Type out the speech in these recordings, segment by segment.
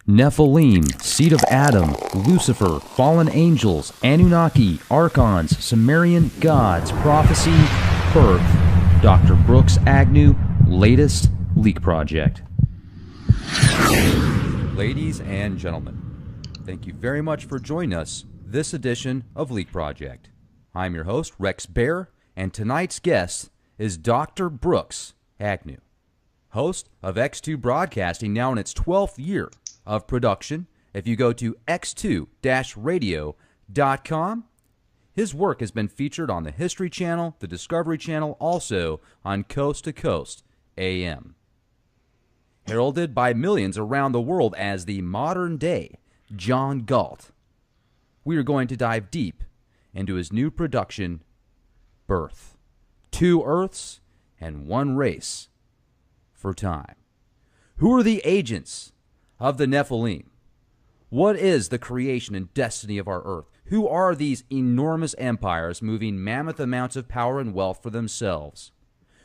Nephilim, seed of Adam, Lucifer, fallen angels, Anunnaki, archons, Sumerian gods, prophecy, birth. Dr. Brooks Agnew, latest leak project. Ladies and gentlemen, thank you very much for joining us this edition of Leak Project. I'm your host, Rex Bear, and tonight's guest is Dr. Brooks Agnew, host of X2 Broadcasting, now in its 12th year of production. If you go to x2-radio.com, his work has been featured on the History Channel, the Discovery Channel, also on Coast to Coast AM. Heralded by millions around the world as the modern-day John Galt, we are going to dive deep into his new production, Birth. 2 Earths and 1 race for time. Who are the agents of the Nephilim? What is the creation and destiny of our Earth? Who are these enormous empires moving mammoth amounts of power and wealth for themselves?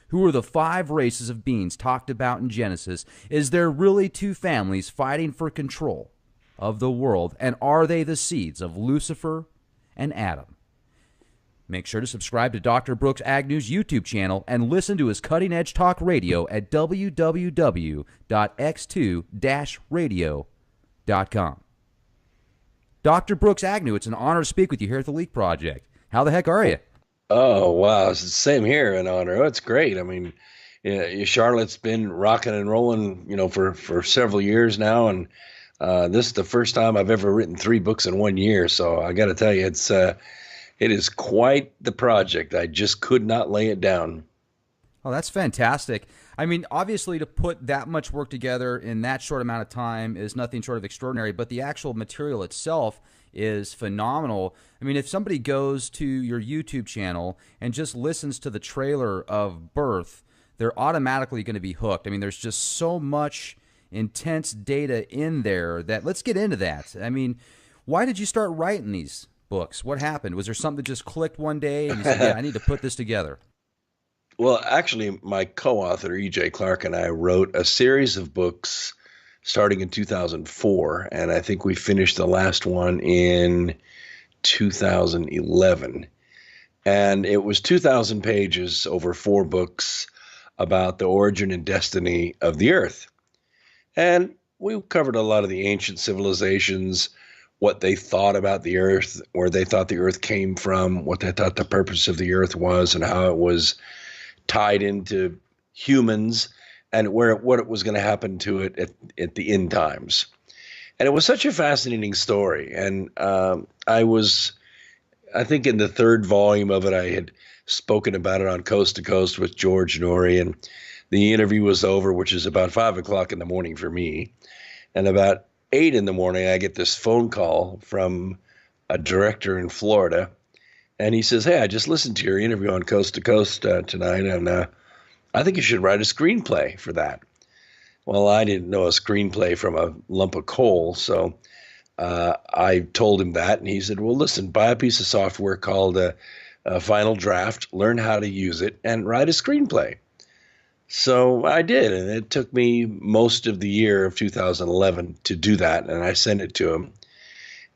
Who are the 5 races of beings talked about in Genesis? Is there really 2 families fighting for control of the world? And are they the seeds of Lucifer and Adam? Make sure to subscribe to Dr. Brooks Agnew's YouTube channel and listen to his cutting-edge talk radio at www.x2-radio.com. Dr. Brooks Agnew, it's an honor to speak with you here at the Leak Project. How the heck are you? Oh, wow. It's the same here, an honor. Oh, it's great. I mean, Charlotte's been rocking and rolling, for several years now. And this is the first time I've ever written 3 books in 1 year. So I got to tell you, it is quite the project. I just could not lay it down. Oh, that's fantastic. I mean, obviously, to put that much work together in that short amount of time is nothing short of extraordinary, but the actual material itself is phenomenal. I mean, if somebody goes to your YouTube channel and just listens to the trailer of Birth, they're automatically going to be hooked. I mean, there's just so much intense data in there that, let's get into that. I mean, why did you start writing these books? What happened? Was there something that just clicked one day and you said, yeah, I need to put this together? Well, actually, my co-author, E.J. Clark, and I wrote a series of books starting in 2004, and I think we finished the last one in 2011. And it was 2,000 pages over 4 books about the origin and destiny of the Earth. And we covered a lot of the ancient civilizations, what they thought about the Earth, where they thought the Earth came from, what they thought the purpose of the Earth was, and how it was tied into humans, and what it was going to happen to it at the end times. And it was such a fascinating story. And I think in the 3rd volume of it, I had spoken about it on Coast to Coast with George Norrie, and the interview was over, which is about 5 o'clock in the morning for me. And about 8 in the morning, I get this phone call from a director in Florida. And he says, hey, I just listened to your interview on Coast to Coast tonight, and I think you should write a screenplay for that. Well, I didn't know a screenplay from a lump of coal, so I told him that, and he said, well, listen, buy a piece of software called Final Draft, learn how to use it, and write a screenplay. So I did, and it took me most of the year of 2011 to do that, and I sent it to him.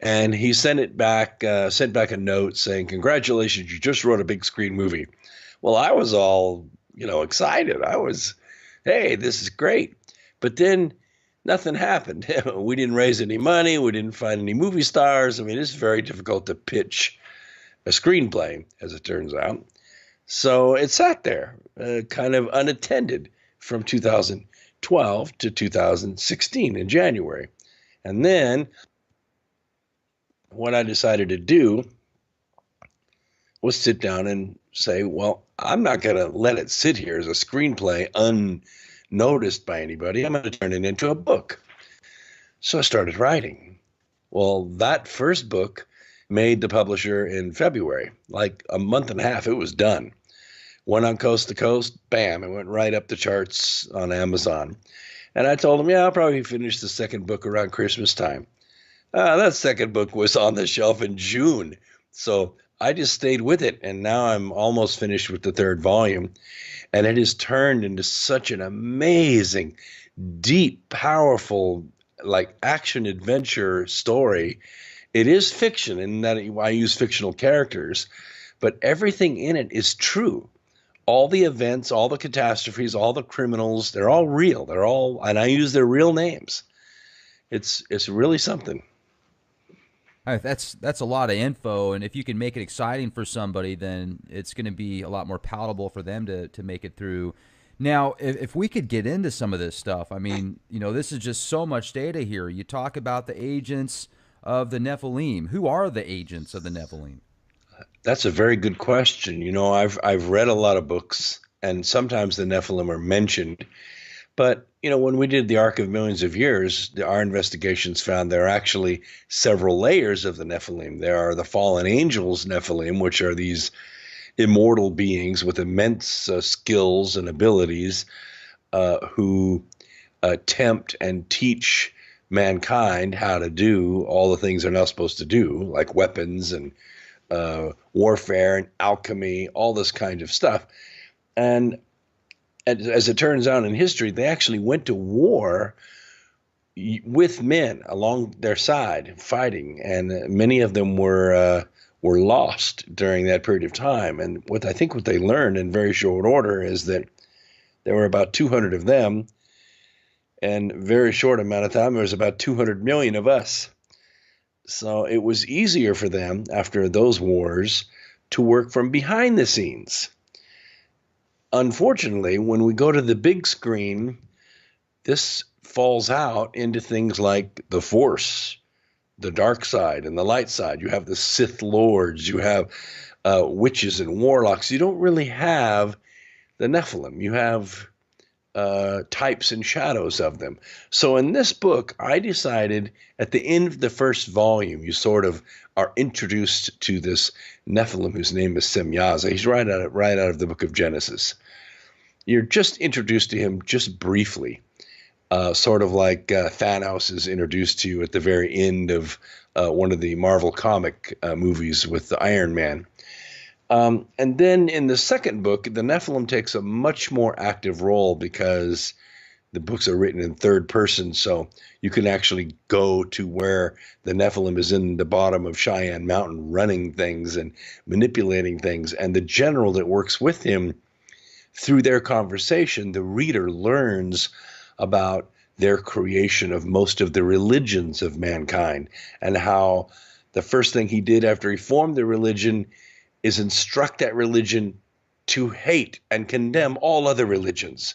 And he sent back a note saying, congratulations, you just wrote a big screen movie. Well, I was all, excited. I was, hey, this is great. But then nothing happened. We didn't raise any money. We didn't find any movie stars. I mean, it's very difficult to pitch a screenplay, as it turns out. So it sat there kind of unattended from 2012 to 2016 in January. And then what I decided to do was sit down and say, well, I'm not going to let it sit here as a screenplay unnoticed by anybody. I'm going to turn it into a book. So I started writing. Well, that first book made the publisher in February. Like a month and a half, it was done. Went on Coast to Coast, bam, it went right up the charts on Amazon. And I told him, yeah, I'll probably finish the 2nd book around Christmas time. That 2nd book was on the shelf in June. So I just stayed with it. And now I'm almost finished with the 3rd volume. And it has turned into such an amazing, deep, powerful like action adventure story. It is fiction in that I use fictional characters, but everything in it is true. All the events, all the catastrophes, all the criminals, they're all real. They're all, and I use their real names. It's really something. All right, that's a lot of info, and if you can make it exciting for somebody, then it's going to be a lot more palatable for them to make it through. Now, if we could get into some of this stuff, I mean, this is just so much data here. You talk about the agents of the Nephilim. Who are the agents of the Nephilim? That's a very good question. I've read a lot of books, and sometimes the Nephilim are mentioned. But when we did the Arc of Millions of Years, our investigations found there are actually several layers of the Nephilim. There are the fallen angels Nephilim, which are these immortal beings with immense skills and abilities who tempt and teach mankind how to do all the things they're not supposed to do, like weapons and warfare and alchemy, all this kind of stuff. And as it turns out in history, they actually went to war with men along their side fighting, and many of them were lost during that period of time. And what they learned in very short order is that there were about 200 of them, and very short amount of time there was about 200 million of us. So it was easier for them after those wars to work from behind the scenes. Unfortunately, when we go to the big screen, this falls out into things like the Force, the dark side, and the light side. You have the Sith Lords, you have witches and warlocks. You don't really have the Nephilim. You have types and shadows of them. So in this book, I decided at the end of the first volume, you sort of are introduced to this Nephilim whose name is Semyaza. He's right out of the book of Genesis. You're just introduced to him just briefly, sort of like Thanos is introduced to you at the very end of one of the Marvel comic movies with the Iron Man. And then in the second book, the Nephilim takes a much more active role because the books are written in third person, so you can actually go to where the Nephilim is in the bottom of Cheyenne Mountain running things and manipulating things. And the general that works with him, through their conversation, the reader learns about their creation of most of the religions of mankind, and how the first thing he did after he formed the religion is instruct that religion to hate and condemn all other religions.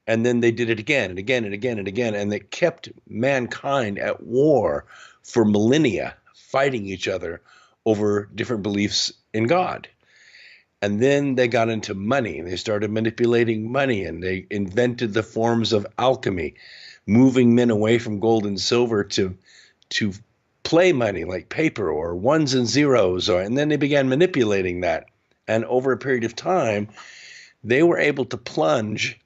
And then they did it again and again and again and again. And they kept mankind at war for millennia, fighting each other over different beliefs in God. And then they got into money. They started manipulating money, and they invented the forms of alchemy, moving men away from gold and silver to play money like paper or ones and zeros. And then they began manipulating that. And over a period of time, they were able to plunge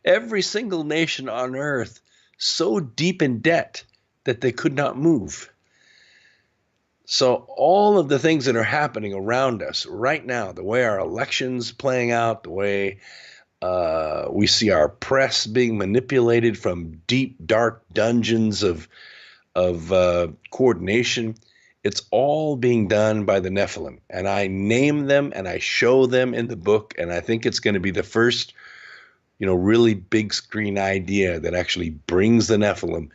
every single nation on earth so deep in debt that they could not move. So all of the things that are happening around us right now, the way our elections playing out, the way we see our press being manipulated from deep, dark dungeons of coordination, it's all being done by the Nephilim. And I name them and I show them in the book, and I think it's going to be the first really big screen idea that actually brings the Nephilim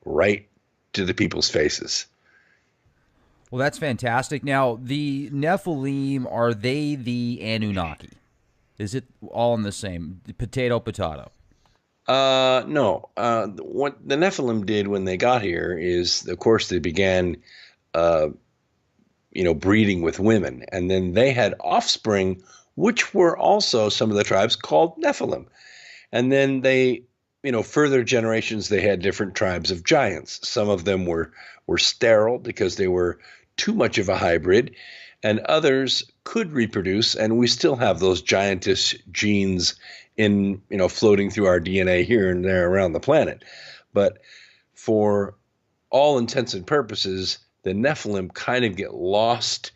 right to the people's faces. Well, that's fantastic. Now, the Nephilim, are they the Anunnaki? Is it all in the same? Potato, potato. No. What the Nephilim did when they got here is, of course, they began, breeding with women. And then they had offspring, which were also some of the tribes called Nephilim. And then they, further generations, they had different tribes of giants. Some of them were sterile because they were too much of a hybrid, and others could reproduce. And we still have those giantess genes in, floating through our DNA here and there around the planet. But for all intents and purposes, the Nephilim kind of get lost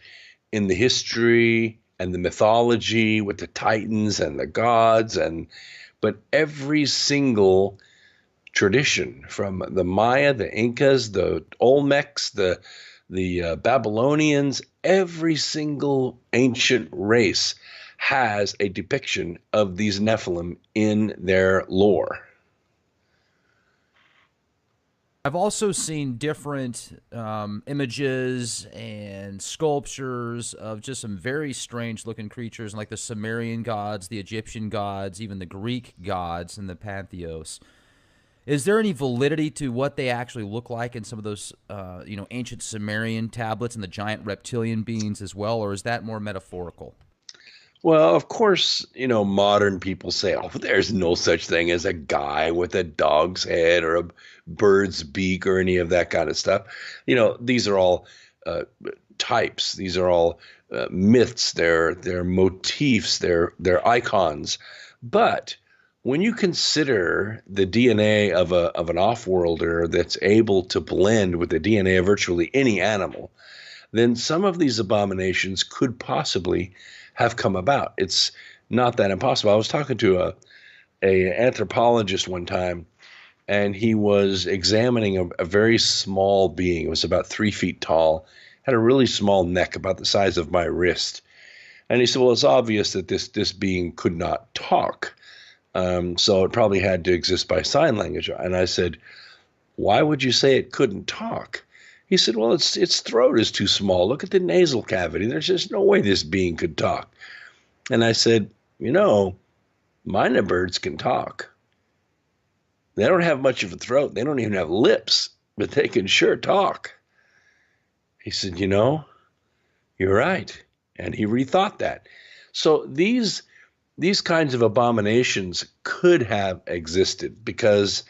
in the history and the mythology with the Titans and the gods, but every single tradition from the Maya, the Incas, the Olmecs, the Babylonians. Every single ancient race has a depiction of these Nephilim in their lore. I've also seen different images and sculptures of just some very strange looking creatures, like the Sumerian gods, the Egyptian gods, even the Greek gods in the pantheos. Is there any validity to what they actually look like in some of those, ancient Sumerian tablets and the giant reptilian beings as well, or is that more metaphorical? Well, of course, modern people say, oh, there's no such thing as a guy with a dog's head or a bird's beak or any of that kind of stuff. These are all types. These are all myths. They're motifs. They're icons. But when you consider the DNA of an off-worlder that's able to blend with the DNA of virtually any animal, then some of these abominations could possibly have come about. It's not that impossible. I was talking to a anthropologist one time, and he was examining a very small being. It was about 3 feet tall, had a really small neck, about the size of my wrist. And he said, well, it's obvious that this being could not talk. So it probably had to exist by sign language. And I said, why would you say it couldn't talk? He said, well, its throat is too small. Look at the nasal cavity. There's just no way this being could talk. And I said, mynah birds can talk. They don't have much of a throat. They don't even have lips, but they can sure talk. He said, you're right. And he rethought that. So these kinds of abominations could have existed, because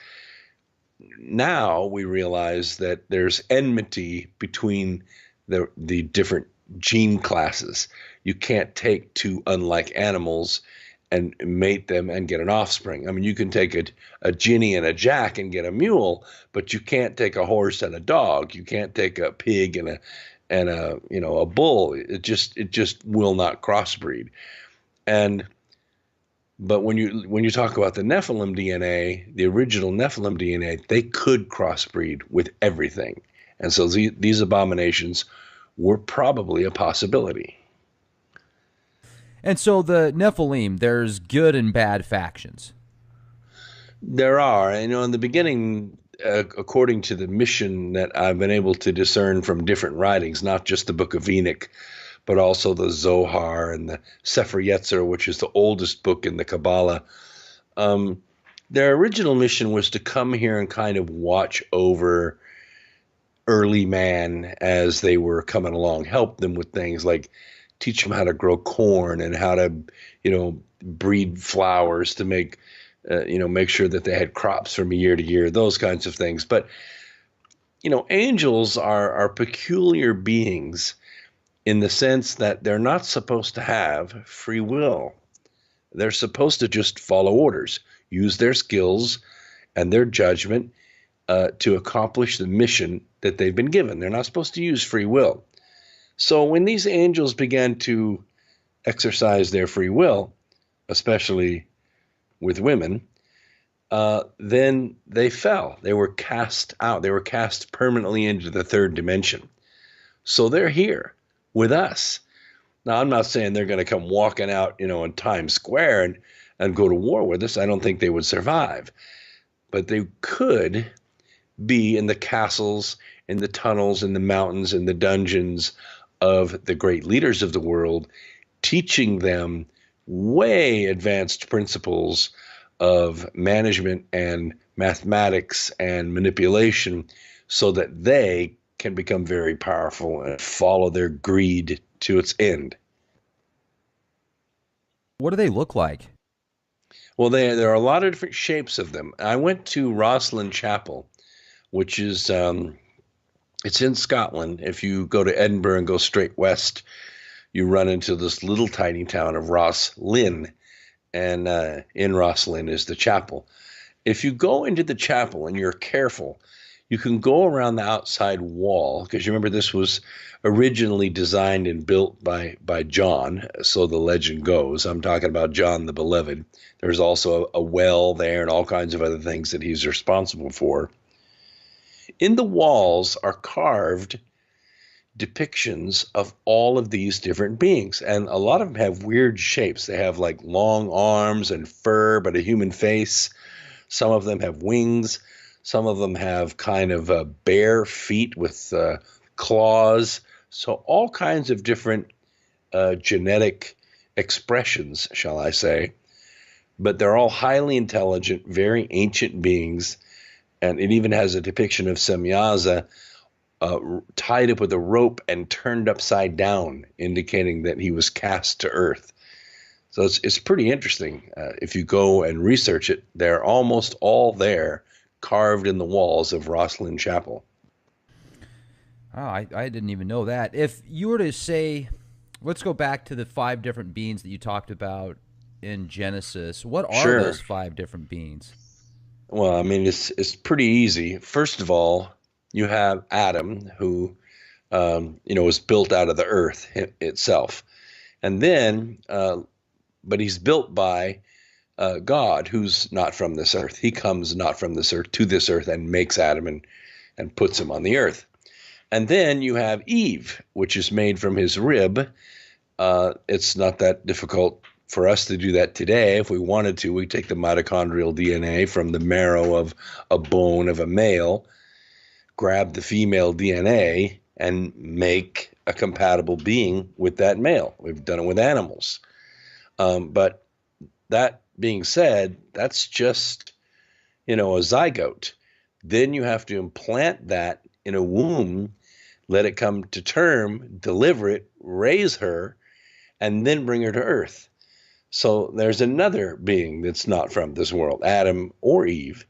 now we realize that there's enmity between the different gene classes. You can't take two unlike animals and mate them and get an offspring. I mean, you can take a Ginny and a Jack and get a mule, but you can't take a horse and a dog. You can't take a pig and a bull. It just will not crossbreed. But when you talk about the Nephilim DNA, the original Nephilim DNA, they could crossbreed with everything. And so these abominations were probably a possibility. And so the Nephilim, there's good and bad factions. There are. In the beginning, according to the mission that I've been able to discern from different writings, not just the Book of Enoch, but also the Zohar and the Sefer Yetzir, which is the oldest book in the Kabbalah. Their original mission was to come here and kind of watch over early man as they were coming along, help them with things like teach them how to grow corn and how to, breed flowers to make sure that they had crops from year to year, those kinds of things. But, angels are peculiar beings in the sense that they're not supposed to have free will. They're supposed to just follow orders, use their skills and their judgment to accomplish the mission that they've been given. They're not supposed to use free will. So when these angels began to exercise their free will, especially with women, then they fell. They were cast out. They were cast permanently into the third dimension. So they're here with us. Now, I'm not saying they're going to come walking out, in Times Square and go to war with us. I don't think they would survive. But they could be in the castles, in the tunnels, in the mountains, in the dungeons of the great leaders of the world, teaching them way advanced principles of management and mathematics and manipulation so that they can become very powerful and follow their greed to its end. What do they look like? Well, there are a lot of different shapes of them. I went to Rosslyn Chapel, which is it's in Scotland. If you go to Edinburgh and go straight west, you run into this little tiny town of Rosslyn, and in Rosslyn is the chapel. If you go into the chapel and you're careful, You can go around the outside wall, because you remember this was originally designed and built by John, so the legend goes. I'm talking about John the Beloved. There's also a well there and all kinds of other things that he's responsible for. In the walls are carved depictions of all of these different beings, and a lot of them have weird shapes. They have like long arms and fur, but a human face. Some of them have wings. Some of them have kind of bare feet with claws. So all kinds of different genetic expressions, shall I say. But they're all highly intelligent, very ancient beings. And it even has a depiction of Semyaza tied up with a rope and turned upside down, indicating that he was cast to earth. So it's pretty interesting. If you go and research it, they're almost all there, carved in the walls of Rosslyn Chapel. Oh, I didn't even know that. If you were to say, let's go back to the 5 different beings that you talked about in Genesis. What are Sure. those 5 different beings? Well, I mean, it's pretty easy. First of all, you have Adam, who was built out of the earth itself, and then, but he's built by God, who's not from this earth. He comes not from this earth to this earth and makes Adam and puts him on the earth. And then you have Eve, which is made from his rib. It's not that difficult for us to do that today. If we wanted to, we take the mitochondrial DNA from the marrow of a bone of a male, grab the female DNA, and make a compatible being with that male. We've done it with animals. But that being said, that's just, a zygote. Then you have to implant that in a womb, let it come to term, deliver it, raise her, and then bring her to earth. So there's another being that's not from this world, Adam or Eve.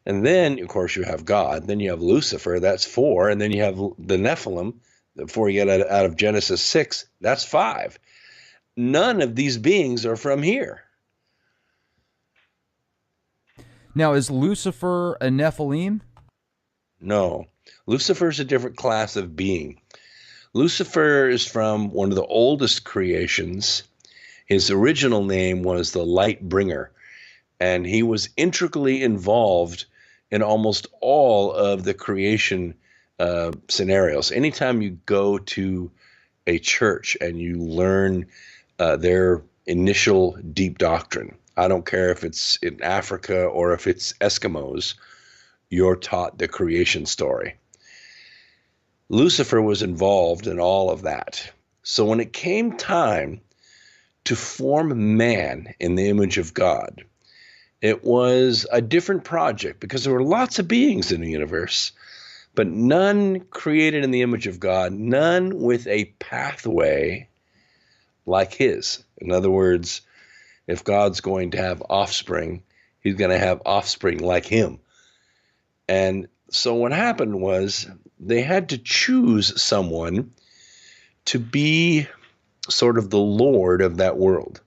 And then, of course, you have God. Then you have Lucifer, that's 4. And then you have the Nephilim, before you get out of Genesis 6, that's 5. None of these beings are from here. Now, is Lucifer a Nephilim? No. Lucifer's a different class of being. Lucifer is from one of the oldest creations. His original name was the Light Bringer, and he was integrally involved in almost all of the creation scenarios. Anytime you go to a church and you learn their initial deep doctrine, I don't care if it's in Africa or if it's Eskimos, you're taught the creation story. Lucifer was involved in all of that. So when it came time to form man in the image of God, it was a different project because there were lots of beings in the universe, but none created in the image of God, none with a pathway like his. In other words, if God's going to have offspring, he's going to have offspring like him. And so what happened was they had to choose someone to be sort of the Lord of that world.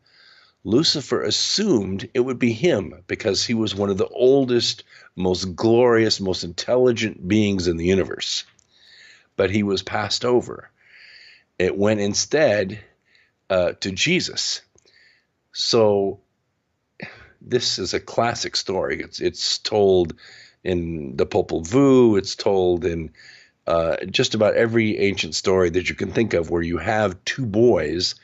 Lucifer assumed it would be him because he was one of the oldest, most glorious, most intelligent beings in the universe. But he was passed over. It went instead to Jesus. So this is a classic story. It's told in the Popol Vuh. It's told in just about every ancient story that you can think of where you have 2 boys,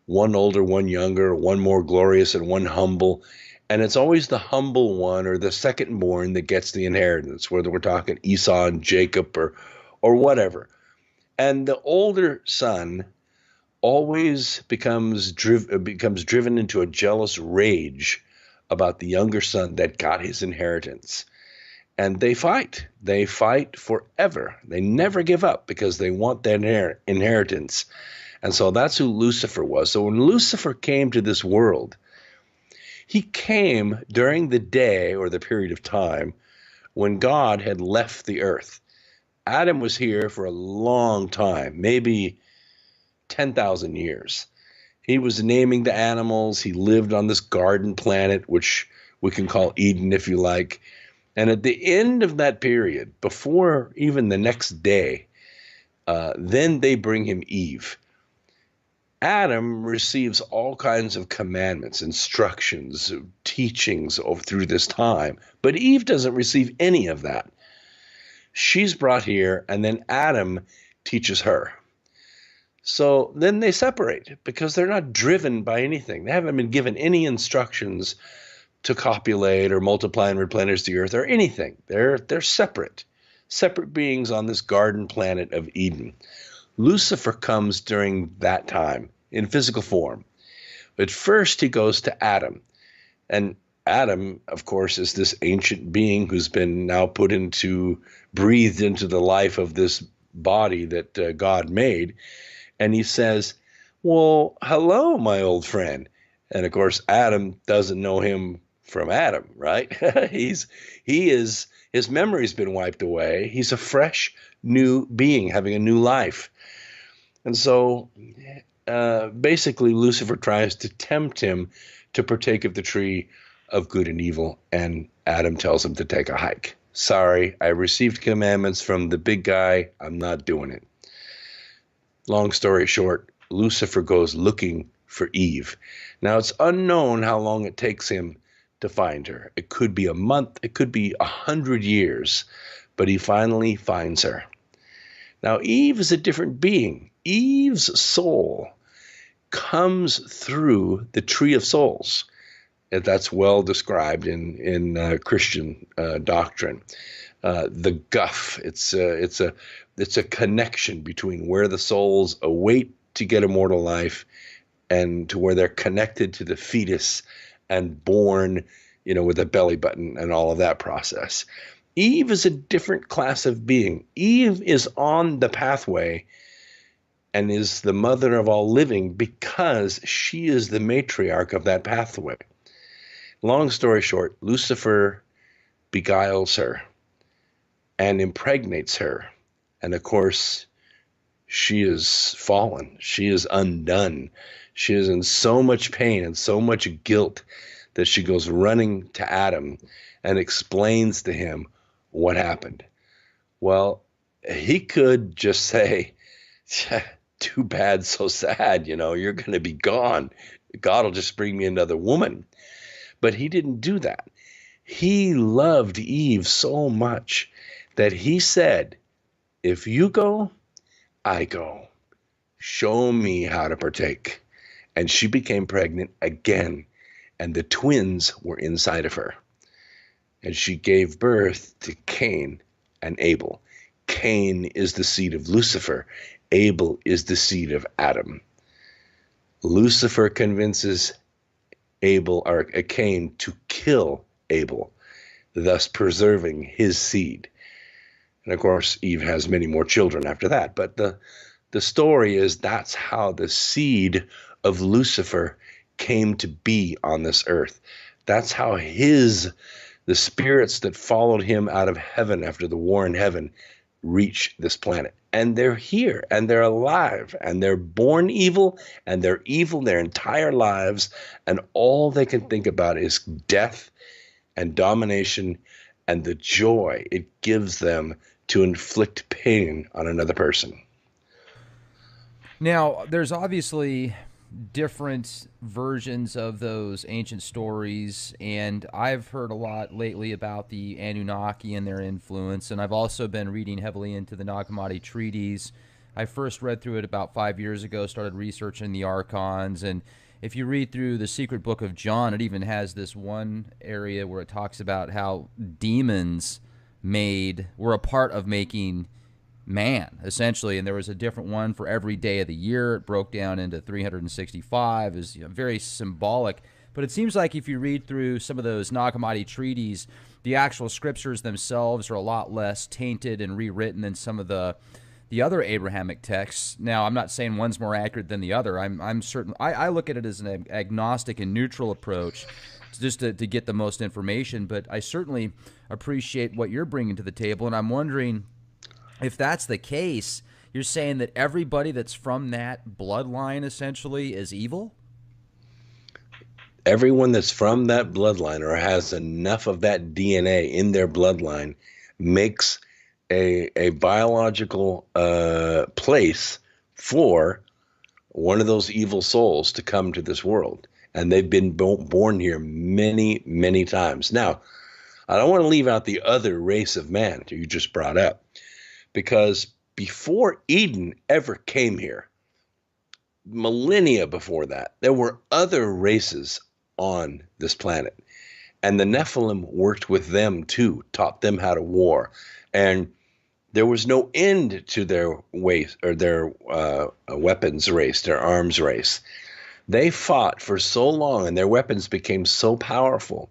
one older, one younger, one more glorious and one humble. And it's always the humble one or the second born that gets the inheritance, whether we're talking Esau and Jacob or whatever. And the older son always becomes driven into a jealous rage about the younger son that got his inheritance. And they fight. They fight forever. They never give up because they want their inheritance. And so that's who Lucifer was. So when Lucifer came to this world, he came during the day or the period of time when God had left the earth. Adam was here for a long time, maybe 10,000 years. He was naming the animals. He lived on this garden planet, which we can call Eden if you like. And at the end of that period, before even the next day, then they bring him Eve. Adam receives all kinds of commandments, instructions, teachings over through this time, but Eve doesn't receive any of that. She's brought here, and then Adam teaches her. So then they separate because they're not driven by anything. They haven't been given any instructions to copulate or multiply and replenish the earth or anything. They're separate beings on this garden planet of Eden. Lucifer comes during that time in physical form. But first he goes to Adam. And Adam, of course, is this ancient being who's been now breathed into the life of this body that God made. And he says, well, hello, my old friend. And of course, Adam doesn't know him from Adam, right? His memory's been wiped away. He's a fresh new being having a new life. And so basically Lucifer tries to tempt him to partake of the tree of good and evil, and Adam tells him to take a hike. Sorry, I received commandments from the big guy. I'm not doing it. Long story short, Lucifer goes looking for Eve. Now, it's unknown how long it takes him to find her. It could be a month, it could be 100 years, but he finally finds her. Now, Eve is a different being. Eve's soul comes through the tree of souls. That's well described in Christian doctrine. The guff. It's a connection between where the souls await to get immortal life and to where they're connected to the fetus and born, with a belly button and all of that process. Eve is a different class of being. Eve is on the pathway and is the mother of all living because she is the matriarch of that pathway. Long story short, Lucifer beguiles her and impregnates her. And of course, she is fallen. She is undone. She is in so much pain and so much guilt that she goes running to Adam and explains to him what happened. Well, he could just say, too bad, so sad, you're going to be gone. God will just bring me another woman. But he didn't do that. He loved Eve so much that he said, if you go, I go. Show me how to partake. And she became pregnant again, and the twins were inside of her. And she gave birth to Cain and Abel. Cain is the seed of Lucifer. Abel is the seed of Adam. Lucifer convinces Cain to kill Abel, thus preserving his seed. And of course, Eve has many more children after that. But the story is that's how the seed of Lucifer came to be on this earth. That's how the spirits that followed him out of heaven after the war in heaven reach this planet. And they're here, and they're alive, and they're born evil, and they're evil their entire lives, and all they can think about is death and domination and the joy it gives them to inflict pain on another person. Now, there's obviously different versions of those ancient stories, and I've heard a lot lately about the Anunnaki and their influence, and I've also been reading heavily into the Nag Hammadi treaties. I first read through it about 5 years ago, started researching the archons, and if you read through the secret book of John, it even has this one area where it talks about how demons were a part of making man, essentially, and there was a different one for every day of the year. It broke down into 365. Is very symbolic, but it seems like if you read through some of those Nag Hammadi treaties, the actual scriptures themselves are a lot less tainted and rewritten than some of the other Abrahamic texts. Now, I'm not saying one's more accurate than the other. I'm certain. I look at it as an agnostic and neutral approach, just to get the most information. But I certainly appreciate what you're bringing to the table, and I'm wondering, if that's the case, you're saying that everybody that's from that bloodline essentially is evil? Everyone that's from that bloodline or has enough of that DNA in their bloodline makes a biological place for one of those evil souls to come to this world. And they've been born here many, many times. Now, I don't want to leave out the other race of man that you just brought up, because before Eden ever came here, millennia before that, there were other races on this planet. And the Nephilim worked with them too, taught them how to war. And there was no end to their ways or their weapons race, their arms race. They fought for so long, and their weapons became so powerful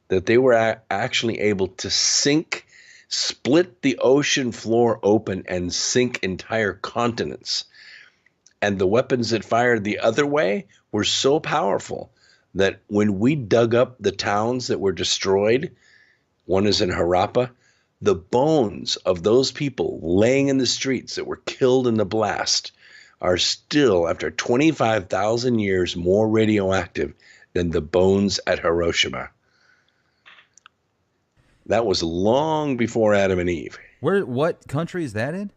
that they were actually able to split the ocean floor open and sink entire continents. And the weapons that fired the other way were so powerful that when we dug up the towns that were destroyed, one is in Harappa, the bones of those people laying in the streets that were killed in the blast are still, after 25,000 years, more radioactive than the bones at Hiroshima. That was long before Adam and Eve. What country is that in?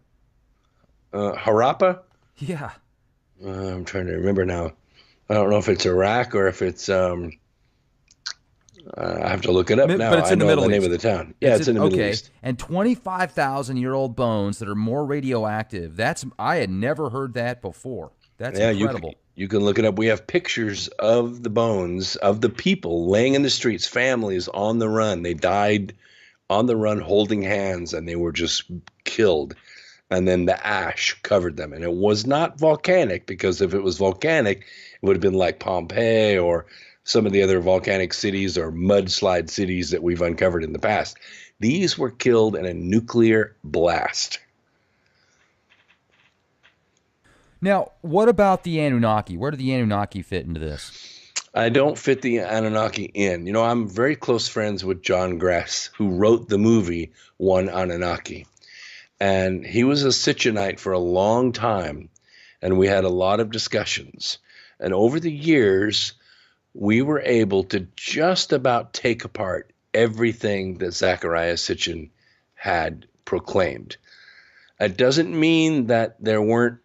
Harappa? Yeah. I'm trying to remember now. I don't know if it's Iraq or if it's I have to look it up now. But it's in the Middle East. I know the name of the town. Yeah, it's in the Middle East. And 25,000-year-old bones that are more radioactive. I had never heard that before. That's incredible. You can look it up. We have pictures of the bones of the people laying in the streets, families on the run. They died on the run holding hands, and they were just killed. And then the ash covered them. And it was not volcanic, because if it was volcanic, it would have been like Pompeii or some of the other volcanic cities or mudslide cities that we've uncovered in the past. These were killed in a nuclear blast. Now, what about the Anunnaki? Where do the Anunnaki fit into this? I don't fit the Anunnaki in. You know, I'm very close friends with John Gress, who wrote the movie One Anunnaki. And he was a Sitchinite for a long time, and we had a lot of discussions. And over the years, we were able to just about take apart everything that Zecharia Sitchin had proclaimed. It doesn't mean that there weren't,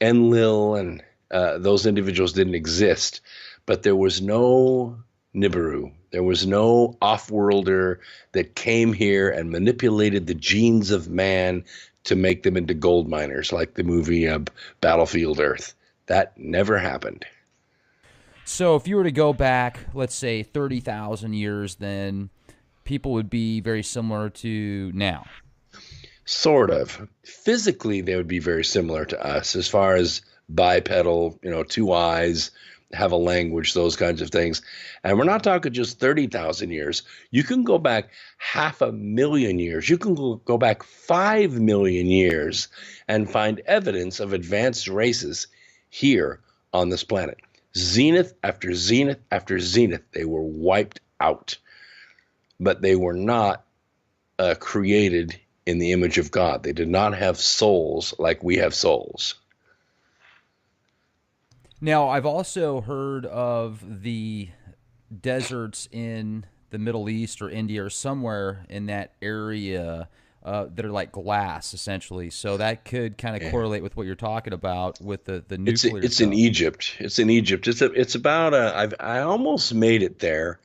Enlil and those individuals didn't exist, but there was no Nibiru. There was no off-worlder that came here and manipulated the genes of man to make them into gold miners, like the movie Battlefield Earth. That never happened. So if you were to go back, let's say 30,000 years, then people would be very similar to now. Sort of. Physically, they would be very similar to us as far as bipedal, two eyes, have a language, those kinds of things. And we're not talking just 30,000 years. You can go back 500,000 years. You can go back 5 million years and find evidence of advanced races here on this planet. Zenith after zenith after zenith, they were wiped out. But they were not created in the image of God. They did not have souls like we have souls. Now, I've also heard of the deserts in the Middle East or India or somewhere in that area that are like glass, essentially. So that could kind of correlate with what you're talking about with the nuclear It's stuff. in Egypt. It's in Egypt. It's about I almost made it there,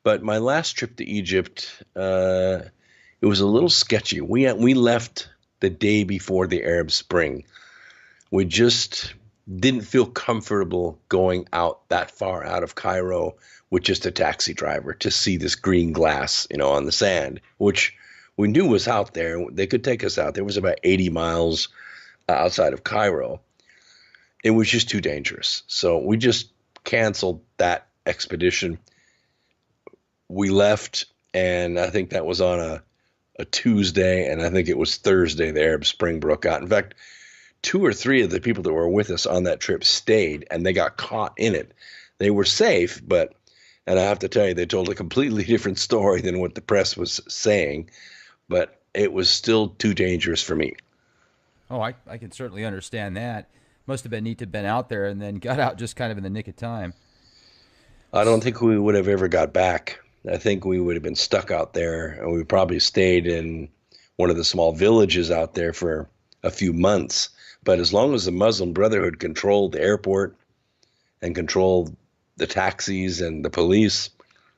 but my last trip to Egypt, it was a little sketchy. We left the day before the Arab Spring. We just didn't feel comfortable going out that far out of Cairo with just a taxi driver to see this green glass, on the sand, which we knew was out there. They could take us out. There was about 80 miles outside of Cairo. It was just too dangerous. So we just canceled that expedition. We left, and I think that was on a Tuesday, and I think it was Thursday the Arab Spring broke out. In fact, 2 or 3 of the people that were with us on that trip stayed, and they got caught in it. They were safe, and I have to tell you, they told a completely different story than what the press was saying, but it was still too dangerous for me. Oh, I can certainly understand that. Must have been neat to have been out there and then got out just kind of in the nick of time. I don't think we would have ever got back. I think we would have been stuck out there, and we probably stayed in one of the small villages out there for a few months. But as long as the Muslim Brotherhood controlled the airport and controlled the taxis and the police,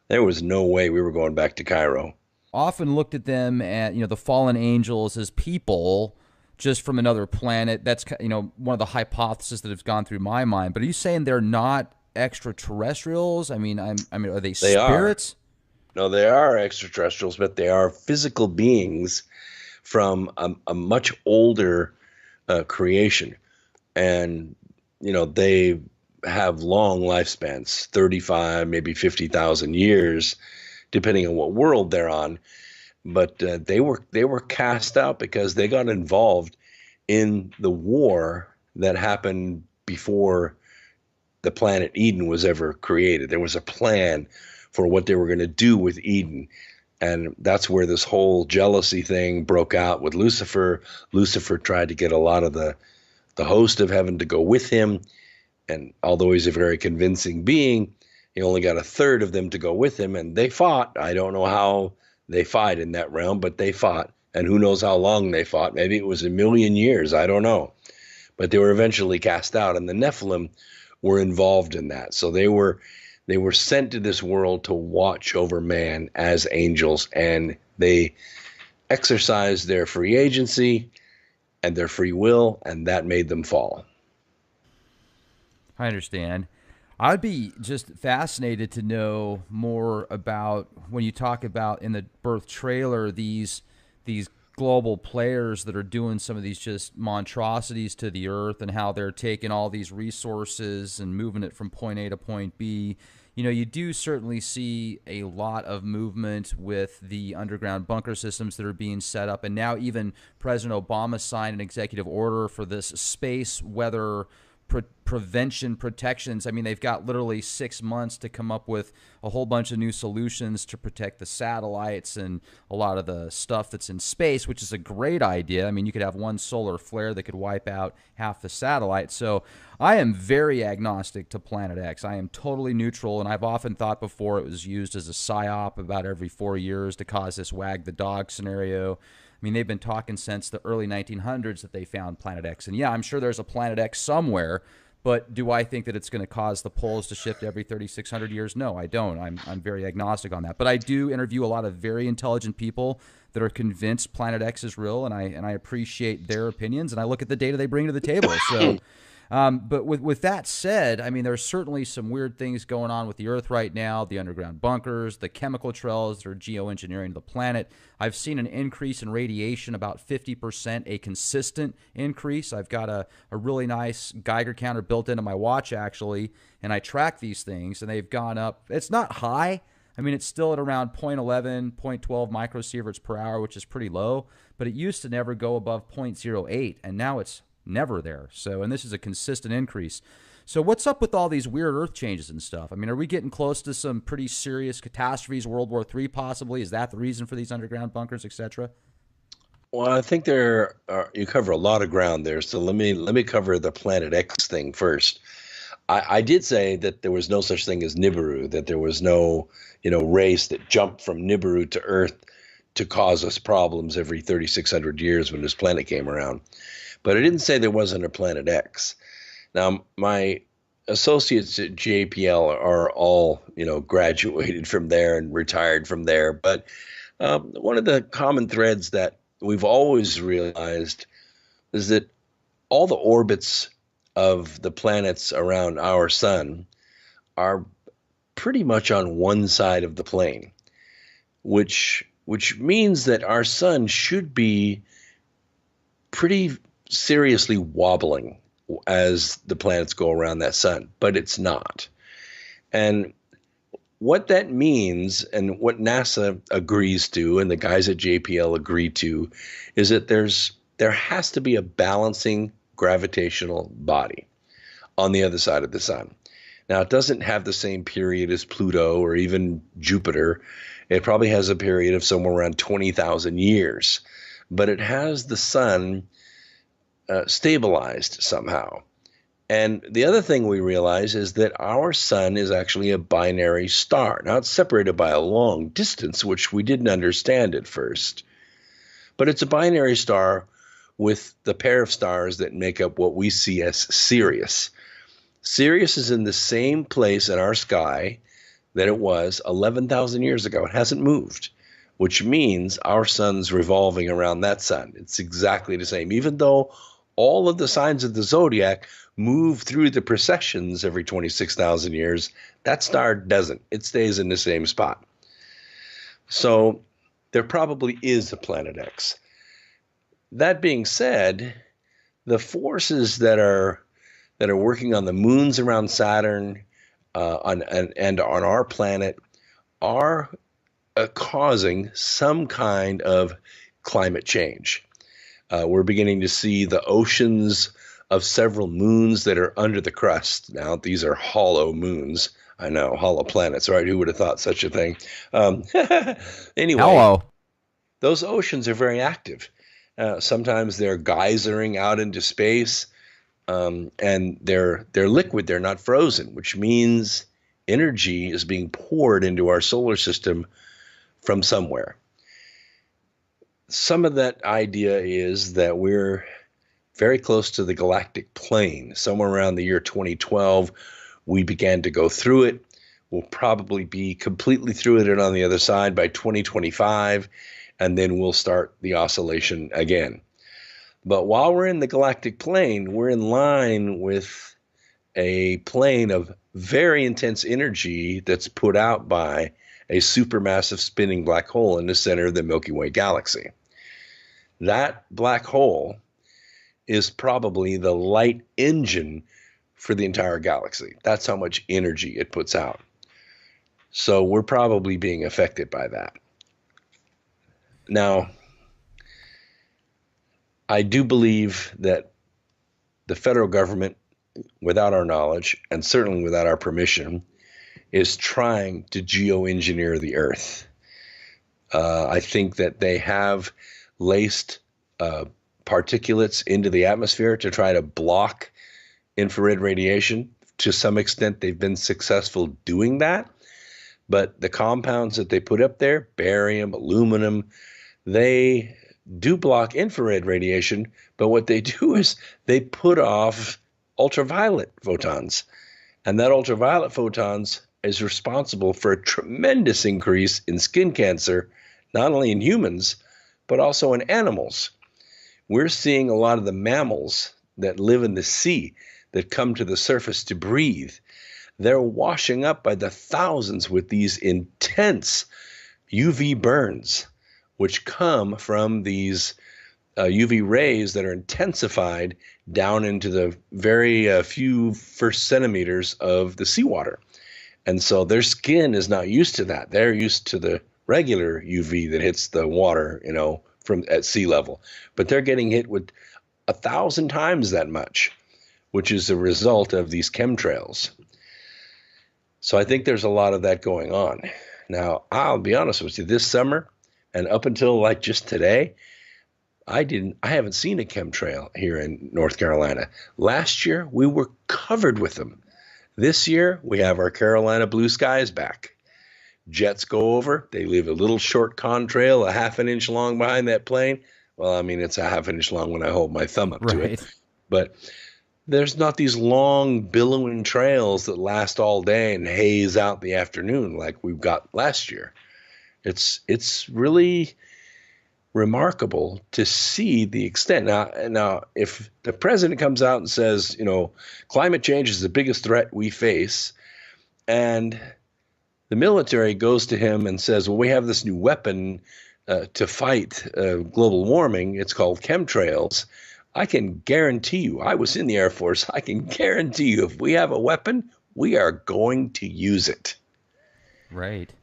there was no way we were going back to Cairo. Often looked at them and the fallen angels as people just from another planet. That's one of the hypotheses that have gone through my mind. But are you saying they're not extraterrestrials? I mean, are they They are. spirits? No, they are extraterrestrials, but they are physical beings from a much older creation. And, they have long lifespans, 35, maybe 50,000 years, depending on what world they're on. But they were cast out because they got involved in the war that happened before the planet Eden was ever created. There was a plan for what they were going to do with Eden. And that's where this whole jealousy thing broke out with Lucifer. Lucifer tried to get a lot of the host of heaven to go with him. And although he's a very convincing being, he only got a third of them to go with him. And they fought. I don't know how they fought in that realm, but they fought. And who knows how long they fought. Maybe it was a million years. I don't know. But they were eventually cast out. And the Nephilim were involved in that. So they were sent to this world to watch over man as angels, and they exercised their free agency and their free will, and that made them fall. I understand. I'd be just fascinated to know more about when you talk about in the birth trailer these global players that are doing some of these just monstrosities to the earth and how they're taking all these resources and moving it from point A to point B. You do certainly see a lot of movement with the underground bunker systems that are being set up. And now even President Obama signed an executive order for this space weather prevention protections. I mean, they've got literally 6 months to come up with a whole bunch of new solutions to protect the satellites and a lot of the stuff that's in space, which is a great idea. I mean, you could have one solar flare that could wipe out half the satellites. So I am very agnostic to Planet X. I am totally neutral, and I've often thought before it was used as a psyop about every 4 years to cause this wag the dog scenario. I mean, they've been talking since the early 1900s that they found Planet X. And yeah, I'm sure there's a Planet X somewhere, but do I think that it's going to cause the poles to shift every 3,600 years? No, I don't. I'm very agnostic on that. But I do interview a lot of very intelligent people that are convinced Planet X is real, and I appreciate their opinions, and I look at the data they bring to the table. So but with that said, I mean, there's certainly some weird things going on with the Earth right now, the underground bunkers, the chemical trails that are geoengineering the planet. I've seen an increase in radiation, about 50%, a consistent increase. I've got a really nice Geiger counter built into my watch, actually, and I track these things, and they've gone up. It's not high. I mean, it's still at around 0.11, 0.12 microsieverts per hour, which is pretty low, but it used to never go above 0.08, and now it's never there. So, and this is a consistent increase. So what's up with all these weird earth changes and stuff? I mean, are we getting close to some pretty serious catastrophes, World War III possibly? Is that the reason for these underground bunkers, etc.? Well, I think you cover a lot of ground there. So let me cover the Planet X thing first. I did say that there was no such thing as Nibiru, that there was no, race that jumped from Nibiru to Earth to cause us problems every 3,600 years when this planet came around. But I didn't say there wasn't a Planet X. Now, my associates at JPL are all, graduated from there and retired from there. But one of the common threads that we've always realized is that all the orbits of the planets around our sun are pretty much on one side of the plane, which means that our sun should be pretty seriously wobbling as the planets go around that sun, but it's not. And what that means, and what NASA agrees to, and the guys at JPL agree to, is that there has to be a balancing gravitational body on the other side of the sun. Now, it doesn't have the same period as Pluto or even Jupiter. It probably has a period of somewhere around 20,000 years, but it has the sun stabilized somehow. And the other thing we realize is that our sun is actually a binary star. Now, it's separated by a long distance, which we didn't understand at first, but it's a binary star with the pair of stars that make up what we see as Sirius. Sirius is in the same place in our sky that it was 11,000 years ago. It hasn't moved, which means our sun's revolving around that sun. It's exactly the same, even though all of the signs of the zodiac move through the precessions every 26,000 years. That star doesn't. It stays in the same spot. So there probably is a Planet X. That being said, the forces that are working on the moons around Saturn and on our planet are causing some kind of climate change. We're beginning to see the oceans of several moons that are under the crust. Now, these are hollow moons. I know, hollow planets, right? Who would have thought such a thing? Anyway, Hello. those oceans are very active. Sometimes they're geysering out into space, and they're liquid. They're not frozen, which means energy is being poured into our solar system from somewhere. Some of that idea is that we're very close to the galactic plane. Somewhere around the year 2012, we began to go through it. We'll probably be completely through it and on the other side by 2025, and then we'll start the oscillation again. But while we're in the galactic plane, we're in line with a plane of very intense energy that's put out by a supermassive spinning black hole in the center of the Milky Way galaxy. That black hole is probably the light engine for the entire galaxy. That's how much energy it puts out. So we're probably being affected by that. Now, I do believe that the federal government, without our knowledge and certainly without our permission, is trying to geoengineer the Earth. I think that they have laced particulates into the atmosphere to try to block infrared radiation. To some extent, they've been successful doing that. But the compounds that they put up there, barium, aluminum, they do block infrared radiation. But what they do is they put off ultraviolet photons. And that ultraviolet photons is responsible for a tremendous increase in skin cancer, not only in humans, but also in animals. We're seeing a lot of the mammals that live in the sea that come to the surface to breathe. They're washing up by the thousands with these intense UV burns, which come from these UV rays that are intensified down into the very few first centimeters of the seawater. And so their skin is not used to that. They're used to the regular UV that hits the water, from at sea level. But they're getting hit with 1,000 times that much, which is a result of these chemtrails. So I think there's a lot of that going on. Now, I'll be honest with you, this summer and up until like just today, I haven't seen a chemtrail here in North Carolina. Last year, we were covered with them. This year, we have our Carolina blue skies back. Jets go over, they leave a little short contrail, a half an inch long behind that plane. Well, I mean, it's a half an inch long when I hold my thumb up to it. But there's not these long billowing trails that last all day and haze out the afternoon like we've got last year. It's really remarkable to see the extent. Now, if the president comes out and says, climate change is the biggest threat we face, and the military goes to him and says, well, we have this new weapon to fight global warming. It's called chemtrails. I can guarantee you, I was in the Air Force, I can guarantee you if we have a weapon, we are going to use it. Right.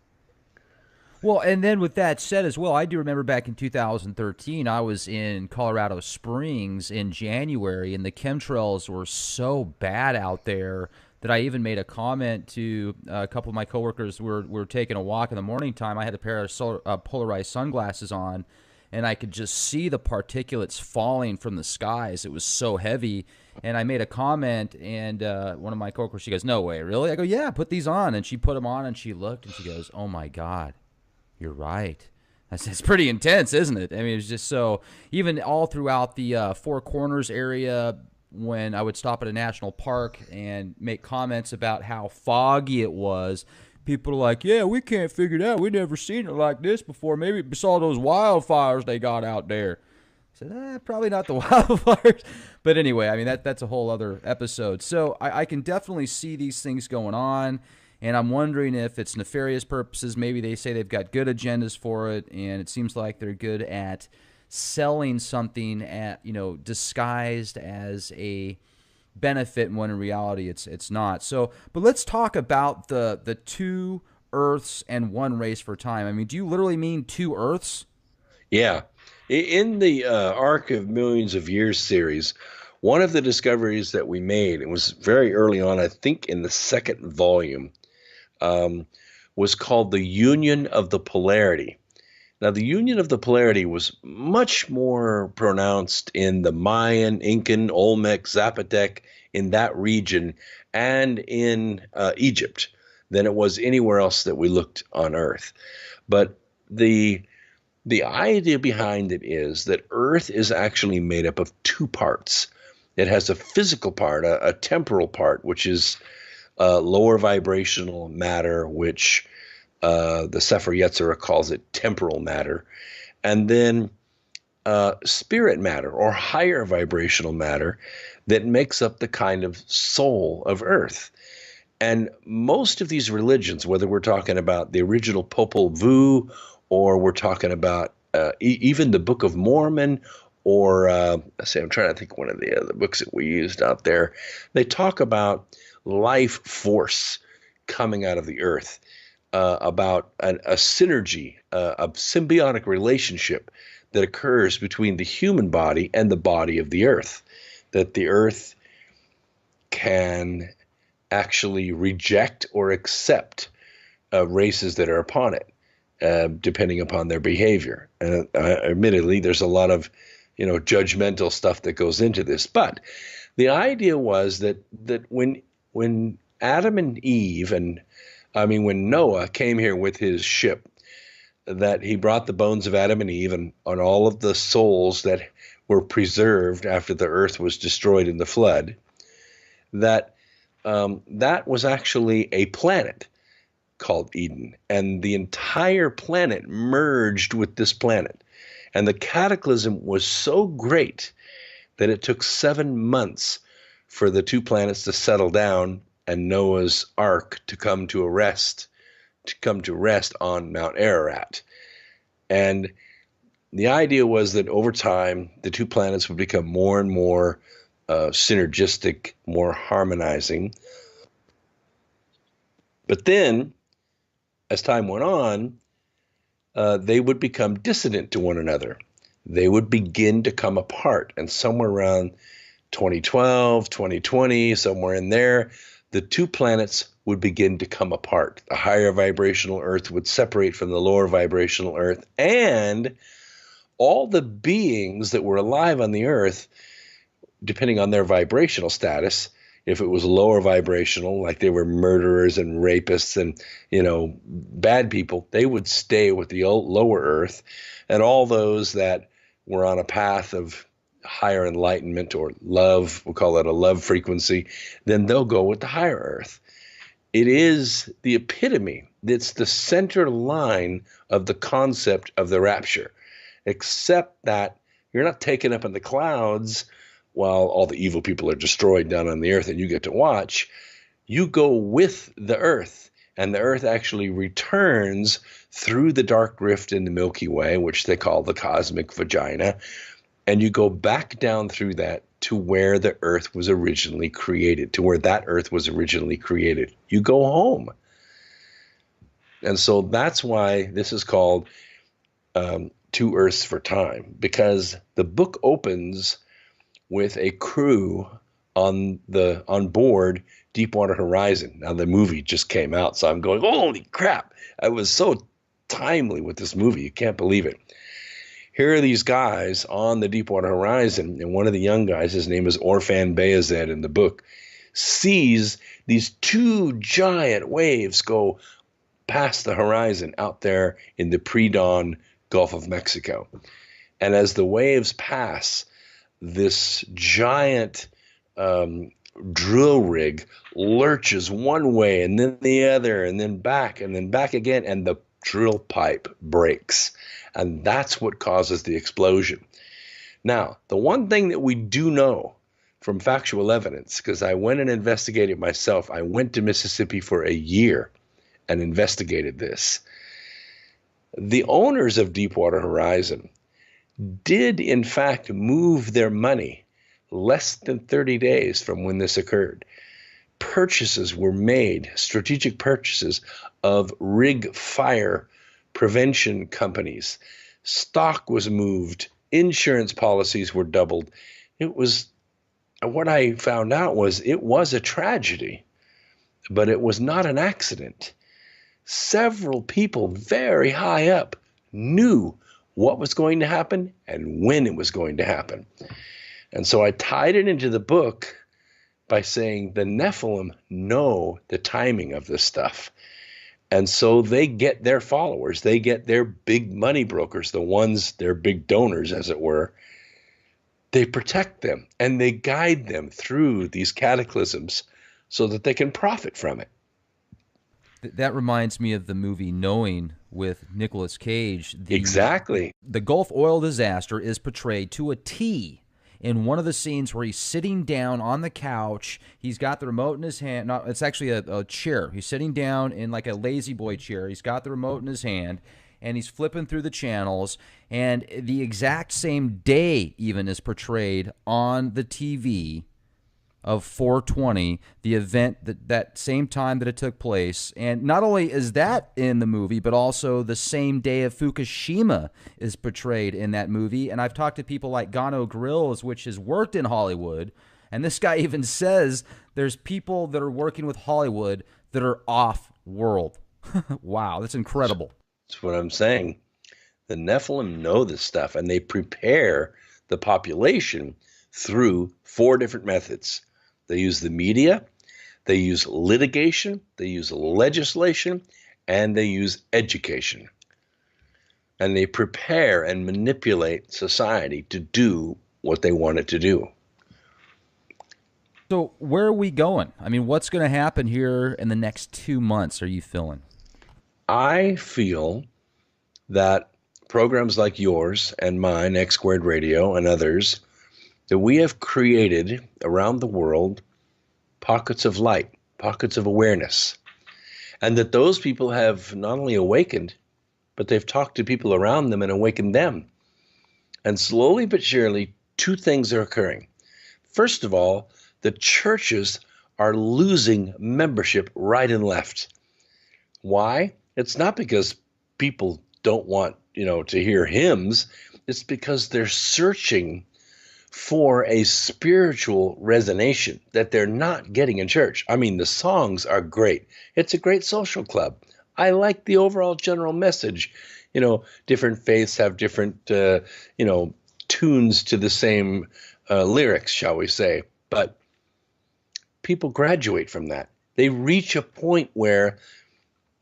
Well, and then with that said as well, I do remember back in 2013, I was in Colorado Springs in January, and the chemtrails were so bad out there that I even made a comment to a couple of my coworkers. We were taking a walk in the morning time. I had a pair of polarized sunglasses on, and I could just see the particulates falling from the skies. It was so heavy. And I made a comment, and one of my coworkers, she goes, "No way, really?" I go, "Yeah, put these on." And she put them on, and she looked, and she goes, "Oh my God, you're right." I said, "It's pretty intense, isn't it?" I mean, it was just so, even all throughout the Four Corners area, when I would stop at a national park and make comments about how foggy it was, people are like, "Yeah, we can't figure it out. We never seen it like this before. Maybe we saw those wildfires they got out there." I said, probably not the wildfires. But anyway, I mean, that's a whole other episode. So I can definitely see these things going on, and I'm wondering if it's nefarious purposes. Maybe they say they've got good agendas for it, and it seems like they're good at selling something at, disguised as a benefit, when in reality it's not. So, but let's talk about the two Earths and one race for time. I mean, do you literally mean two Earths? Yeah. In the Arc of Millions of Years series, one of the discoveries that we made, it was very early on, I think in the second volume, was called the Union of the Polarity. Now, the Union of the Polarity was much more pronounced in the Mayan, Incan, Olmec, Zapotec, in that region, and in Egypt than it was anywhere else that we looked on Earth. But the idea behind it is that Earth is actually made up of two parts. It has a physical part, a temporal part, which is lower vibrational matter, which the Sefer Yetzirah calls it temporal matter, and then spirit matter, or higher vibrational matter, that makes up the kind of soul of Earth. And most of these religions, whether we're talking about the original Popol Vuh, or we're talking about even the Book of Mormon, or I'm trying to think of one of the books that we used out there, they talk about life force coming out of the earth, about a synergy, a symbiotic relationship that occurs between the human body and the body of the earth, that the earth can actually reject or accept races that are upon it, depending upon their behavior. And admittedly, there's a lot of, judgmental stuff that goes into this. But the idea was that when Adam and Eve, when Noah came here with his ship, that he brought the bones of Adam and Eve and on all of the souls that were preserved after the earth was destroyed in the flood, that was actually a planet called Eden, and the entire planet merged with this planet. And the cataclysm was so great that it took 7 months for the two planets to settle down and Noah's Ark to come to rest on Mount Ararat. And the idea was that over time, the two planets would become more and more synergistic, more harmonizing. But then, as time went on, they would become dissonant to one another. They would begin to come apart. And somewhere around 2012, 2020, somewhere in there, the two planets would begin to come apart. The higher vibrational Earth would separate from the lower vibrational Earth, and all the beings that were alive on the Earth, depending on their vibrational status, if it was lower vibrational, like they were murderers and rapists and, bad people, they would stay with the lower Earth. And all those that were on a path of higher enlightenment or love, we'll call that a love frequency, then they'll go with the higher Earth. It is the epitome. It's the center line of the concept of the rapture, except that you're not taken up in the clouds while all the evil people are destroyed down on the earth and you get to watch. You go with the earth, and the earth actually returns through the dark rift in the Milky Way, which they call the cosmic vagina, and you go back down through that to where the earth was originally created, to where that earth was originally created. You go home. And so that's why this is called Two Earths for Time, because the book opens with a crew on board Deepwater Horizon. Now the movie just came out, so I'm going, holy crap! I was so timely with this movie. You can't believe it. here are these guys on the Deepwater Horizon, and one of the young guys, his name is Orfan Bayezid in the book, sees these two giant waves go past the horizon out there in the pre-dawn Gulf of Mexico. And as the waves pass, this giant drill rig lurches one way and then the other and then back again, and the drill pipe breaks. And that's what causes the explosion. Now, the one thing that we do know from factual evidence, because I went and investigated myself, I went to Mississippi for a year and investigated this. The owners of Deepwater Horizon did, in fact, move their money less than 30 days from when this occurred. Purchases were made, strategic purchases of rig fire prevention companies. Stock was moved. Insurance policies were doubled. What I found out was it was a tragedy, but it was not an accident. Several people very high up knew what was going to happen and when it was going to happen. And so I tied it into the book by saying the Nephilim know the timing of this stuff. And so they get their followers, they get their big money brokers, their big donors, as it were. They protect them and they guide them through these cataclysms so that they can profit from it. That reminds me of the movie Knowing with Nicolas Cage. Exactly. The Gulf oil disaster is portrayed to a T in one of the scenes where he's sitting down on the couch. He's got the remote in his hand. No, it's actually a chair. He's sitting down in like a lazy boy chair. He's got the remote in his hand, and he's flipping through the channels. And the exact same day even is portrayed on the TV of 420, the event that same time that it took place. And not only is that in the movie, but also the same day of Fukushima is portrayed in that movie. And I've talked to people like Gano Grills, which has worked in Hollywood, and this guy even says there's people that are working with Hollywood that are off-world. Wow, that's incredible. That's what I'm saying. The Nephilim know this stuff, and they prepare the population through 4 different methods. They use the media, they use litigation, they use legislation, and they use education. And they prepare and manipulate society to do what they want it to do. So where are we going? I mean, what's going to happen here in the next 2 months, are you feeling? I feel that programs like yours and mine, X Squared Radio, and others, that we have created around the world pockets of light, pockets of awareness, and that those people have not only awakened, but they've talked to people around them and awakened them. And slowly but surely, 2 things are occurring. First of all, the churches are losing membership right and left. Why? It's not because people don't want, to hear hymns. It's because they're searching for a spiritual resonation that they're not getting in church. I mean, the songs are great. It's a great social club. I like the overall general message. Different faiths have different, tunes to the same lyrics, shall we say. But people graduate from that. They reach a point where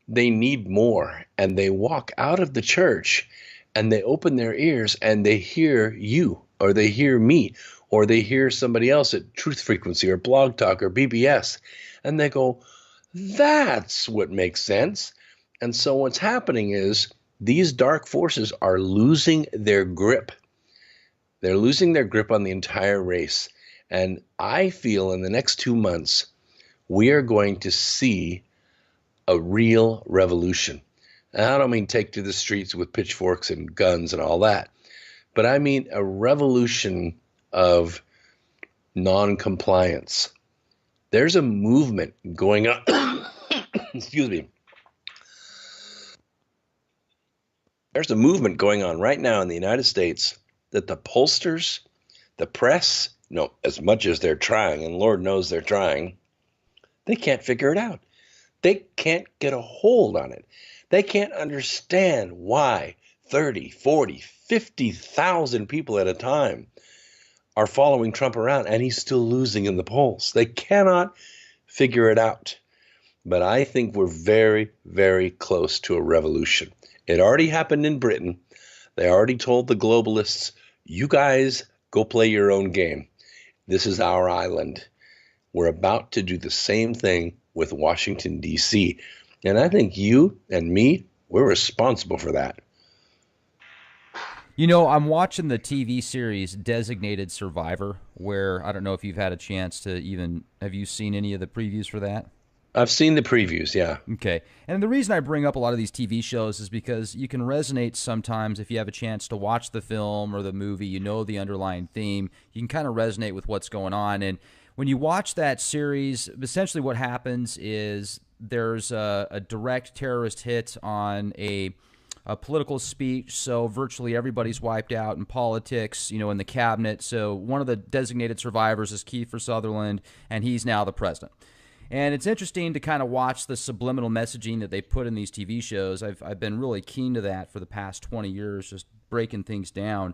they need more, and they walk out of the church and they open their ears and they hear you, or they hear me, or they hear somebody else at Truth Frequency or Blog Talk or BBS, and they go, that's what makes sense. And so what's happening is these dark forces are losing their grip. They're losing their grip on the entire race. And I feel in the next 2 months, we are going to see a real revolution. And I don't mean take to the streets with pitchforks and guns and all that, but I mean a revolution of non-compliance. There's a movement going on. Excuse me. There's a movement going on right now in the United States that the pollsters, the press, as much as they're trying, and Lord knows they're trying, they can't figure it out. They can't get a hold on it. They can't understand why 30, 40, 50,000 people at a time are following Trump around, and he's still losing in the polls. They cannot figure it out. But I think we're very, very close to a revolution. It already happened in Britain. They already told the globalists, you guys go play your own game. This is our island. We're about to do the same thing with Washington, D.C. And I think you and me, we're responsible for that. You know, I'm watching the TV series Designated Survivor, where I don't know if you've had a chance to even, have you seen any of the previews for that? I've seen the previews, yeah. Okay. And the reason I bring up a lot of these TV shows is because you can resonate sometimes if you have a chance to watch the film or the movie, you know the underlying theme, you can kind of resonate with what's going on. And when you watch that series, essentially what happens is there's a direct terrorist hit on a political speech, so virtually everybody's wiped out in politics, you know, in the cabinet. So one of the designated survivors is Kiefer Sutherland, and he's now the president. And it's interesting to kind of watch the subliminal messaging that they put in these TV shows. I've been really keen to that for the past 20 years, just breaking things down.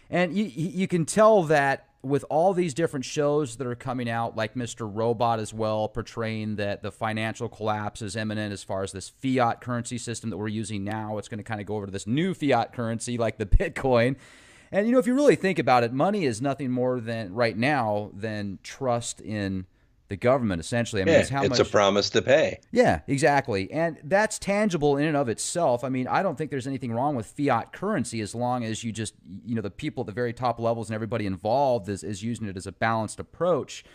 And you can tell that with all these different shows that are coming out, like Mr. Robot as well, portraying that the financial collapse is imminent as far as this fiat currency system that we're using now. It's going to kind of go over to this new fiat currency like the Bitcoin. And, you know, if you really think about it, money is nothing more than, right now, than trust in the government, essentially. I mean, it's a promise to pay. Yeah, exactly. And that's tangible in and of itself. I mean, I don't think there's anything wrong with fiat currency as long as you just, you know, the people at the very top levels and everybody involved is using it as a balanced approach.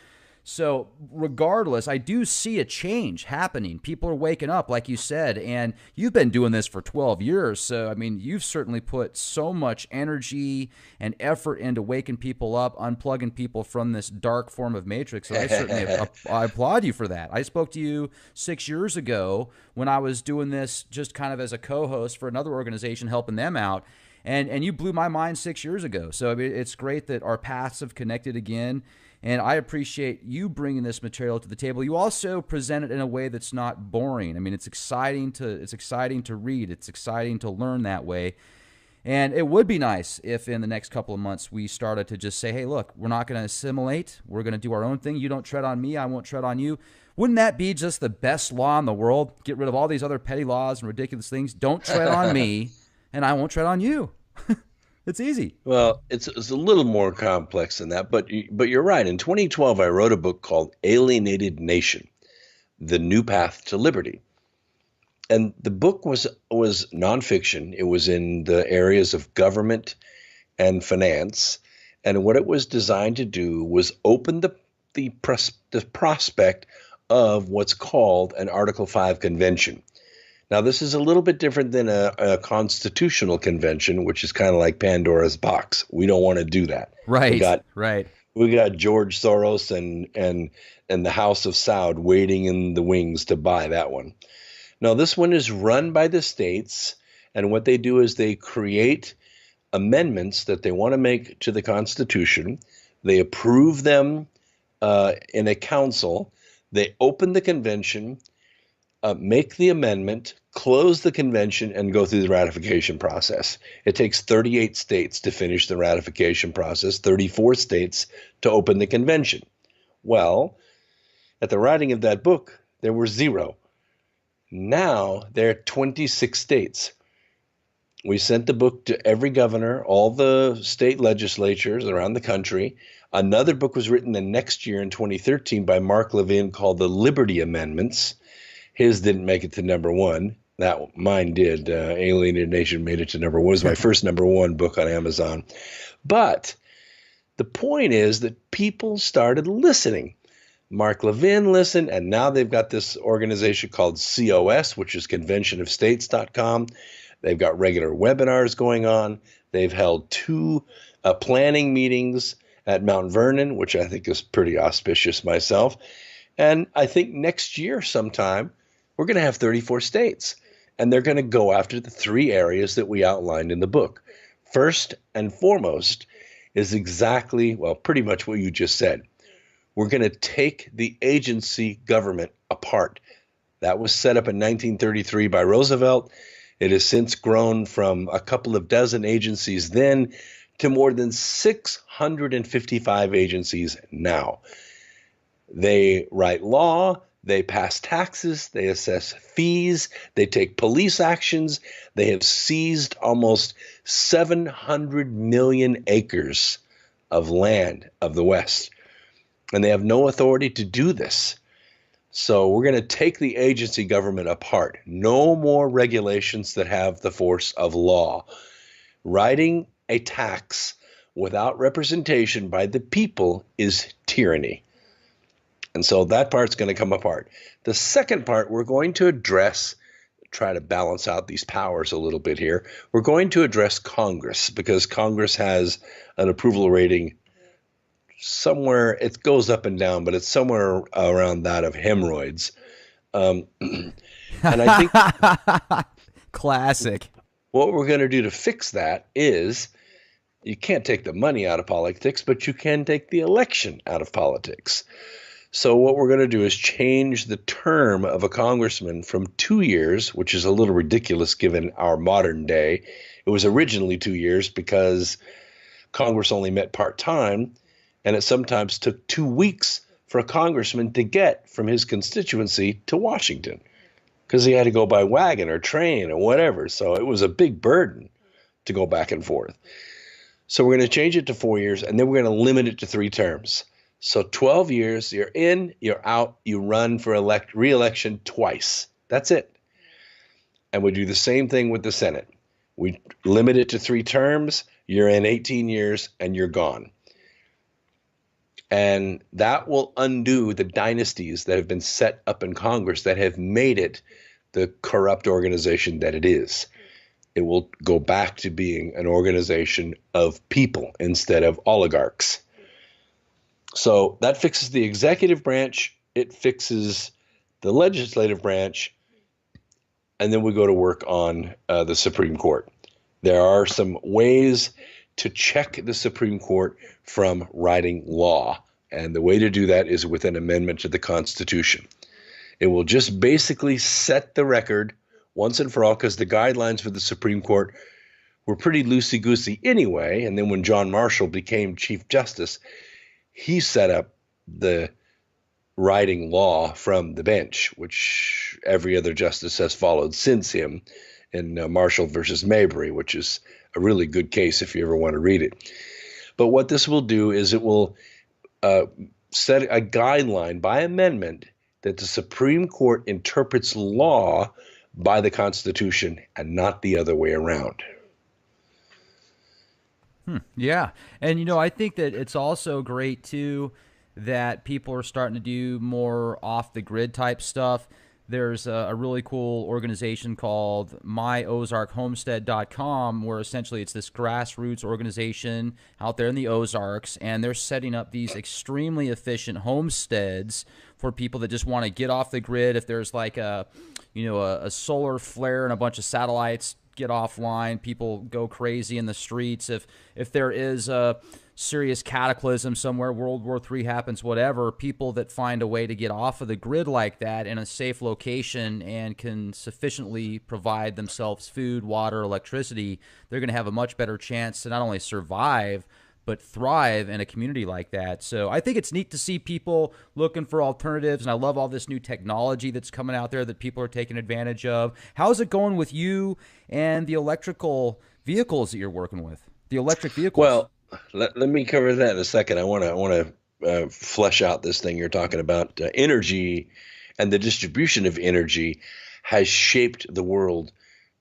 So regardless, I do see a change happening. People are waking up, like you said, and you've been doing this for 12 years. So, I mean, you've certainly put so much energy and effort into waking people up, unplugging people from this dark form of matrix. So I certainly I applaud you for that. I spoke to you 6 years ago when I was doing this just kind of as a co-host for another organization, helping them out. And you blew my mind 6 years ago. So I mean, it's great that our paths have connected again. And I appreciate you bringing this material to the table. You also present it in a way that's not boring. I mean, it's exciting to read. It's exciting to learn that way. And it would be nice if in the next couple of months we started to just say, hey, look, we're not going to assimilate. We're going to do our own thing. You don't tread on me. I won't tread on you. Wouldn't that be just the best law in the world? Get rid of all these other petty laws and ridiculous things. Don't tread on me, and I won't tread on you. It's easy. Well, it's a little more complex than that, but you're right. In 2012, I wrote a book called Alienated Nation: The New Path to Liberty. And the book was nonfiction. It was in the areas of government and finance. And what it was designed to do was open the prospect of what's called an Article 5 convention. Now, this is a little bit different than a constitutional convention, which is kind of like Pandora's box. We don't want to do that. Right. We got George Soros and the House of Saud waiting in the wings to buy that one. No, this one is run by the states, and what they do is they create amendments that they want to make to the Constitution. They approve them in a council. They open the convention, make the amendment, close the convention, and go through the ratification process. It takes 38 states to finish the ratification process, 34 states to open the convention. Well, at the writing of that book, there were 0. Now there are 26 states. We sent the book to every governor, all the state legislatures around the country. Another book was written the next year in 2013 by Mark Levin called The Liberty Amendments. His didn't make it to number 1. Mine did. Alienated Nation made it to number 1. It was my first number 1 book on Amazon. But the point is that people started listening. Mark Levin listened, and now they've got this organization called COS, which is conventionofstates.com. They've got regular webinars going on. They've held 2 planning meetings at Mount Vernon, which I think is pretty auspicious myself. And I think next year sometime, we're going to have 34 states, and they're going to go after the 3 areas that we outlined in the book. First and foremost is exactly, well, pretty much what you just said. We're going to take the agency government apart. That was set up in 1933 by Roosevelt. It has since grown from a couple of dozen agencies then to more than 655 agencies now. They write law, they pass taxes, they assess fees, they take police actions. They have seized almost 700 million acres of land of the West, and they have no authority to do this. So we're going to take the agency government apart. No more regulations that have the force of law. Writing a tax without representation by the people is tyranny. And so that part's going to come apart. The second part, we're going to address, try to balance out these powers a little bit here. We're going to address Congress, because Congress has an approval rating somewhere, it goes up and down, but it's somewhere around that of hemorrhoids. And I think classic. What we're going to do to fix that is, you can't take the money out of politics, but you can take the election out of politics. So what we're going to do is change the term of a congressman from 2 years, which is a little ridiculous given our modern day. It was originally 2 years because Congress only met part-time, and it sometimes took 2 weeks for a congressman to get from his constituency to Washington, because he had to go by wagon or train or whatever. So it was a big burden to go back and forth. So we're going to change it to 4 years, and then we're going to limit it to 3 terms. So 12 years, you're in, you're out, you run for re-election twice. That's it. And we do the same thing with the Senate. We limit it to 3 terms, you're in 18 years, and you're gone. And that will undo the dynasties that have been set up in Congress that have made it the corrupt organization that it is. It will go back to being an organization of people instead of oligarchs. So that fixes the executive branch, it fixes the legislative branch, and then we go to work on the Supreme Court. There are some ways to check the Supreme Court from writing law, and the way to do that is with an amendment to the Constitution. It will just basically set the record once and for all, because the guidelines for the Supreme Court were pretty loosey-goosey anyway, and then when John Marshall became Chief Justice, he set up the writing law from the bench, which every other justice has followed since him in Marshall versus Mabry, which is a really good case if you ever want to read it. But what this will do is it will set a guideline by amendment that the Supreme Court interprets law by the Constitution and not the other way around. Yeah. And, I think that it's also great, too, that people are starting to do more off-the-grid type stuff. There's a really cool organization called myozarkhomestead.com, where essentially it's this grassroots organization out there in the Ozarks, and they're setting up these extremely efficient homesteads for people that just want to get off the grid. If there's like a solar flare and a bunch of satellites get offline, people go crazy in the streets. If there is a serious cataclysm somewhere, World War III happens, whatever, people that find a way to get off of the grid like that in a safe location and can sufficiently provide themselves food, water, electricity, they're going to have a much better chance to not only survive, but thrive in a community like that. So I think it's neat to see people looking for alternatives, and I love all this new technology that's coming out there that people are taking advantage of. How's it going with you and the electrical vehicles that you're working with? The electric vehicles? Well, let me cover that in a second. I want to flesh out this thing you're talking about. Energy and the distribution of energy has shaped the world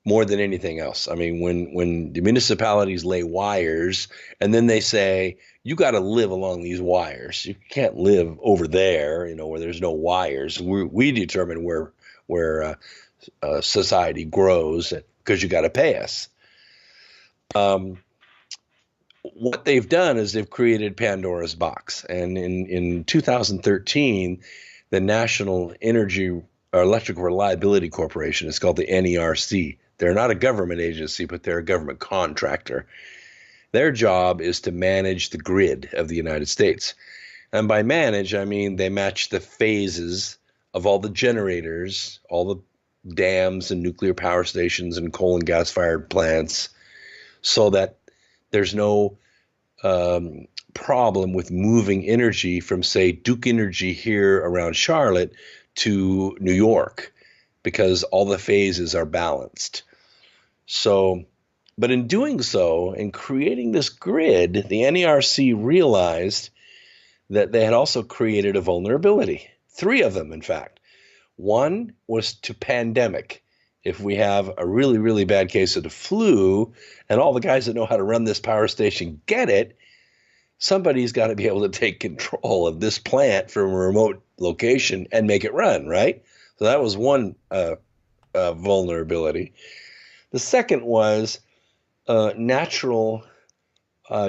more than anything else. I mean, when the municipalities lay wires and then they say, you got to live along these wires. You can't live over there, where there's no wires. We determine where society grows because you got to pay us. What they've done is they've created Pandora's box. And in 2013, the National Energy or Electric Reliability Corporation, it's called the NERC. They're not a government agency, but they're a government contractor. Their job is to manage the grid of the United States. And by manage, I mean they match the phases of all the generators, all the dams and nuclear power stations and coal and gas-fired plants so that there's no problem with moving energy from, say, Duke Energy here around Charlotte to New York, because all the phases are balanced. So, but in doing so, in creating this grid, the NERC realized that they had also created a vulnerability. 3 of them, in fact. One was to pandemic. If we have a really, really bad case of the flu, and all the guys that know how to run this power station get it, somebody's got to be able to take control of this plant from a remote location and make it run, right? So that was one vulnerability. The second was natural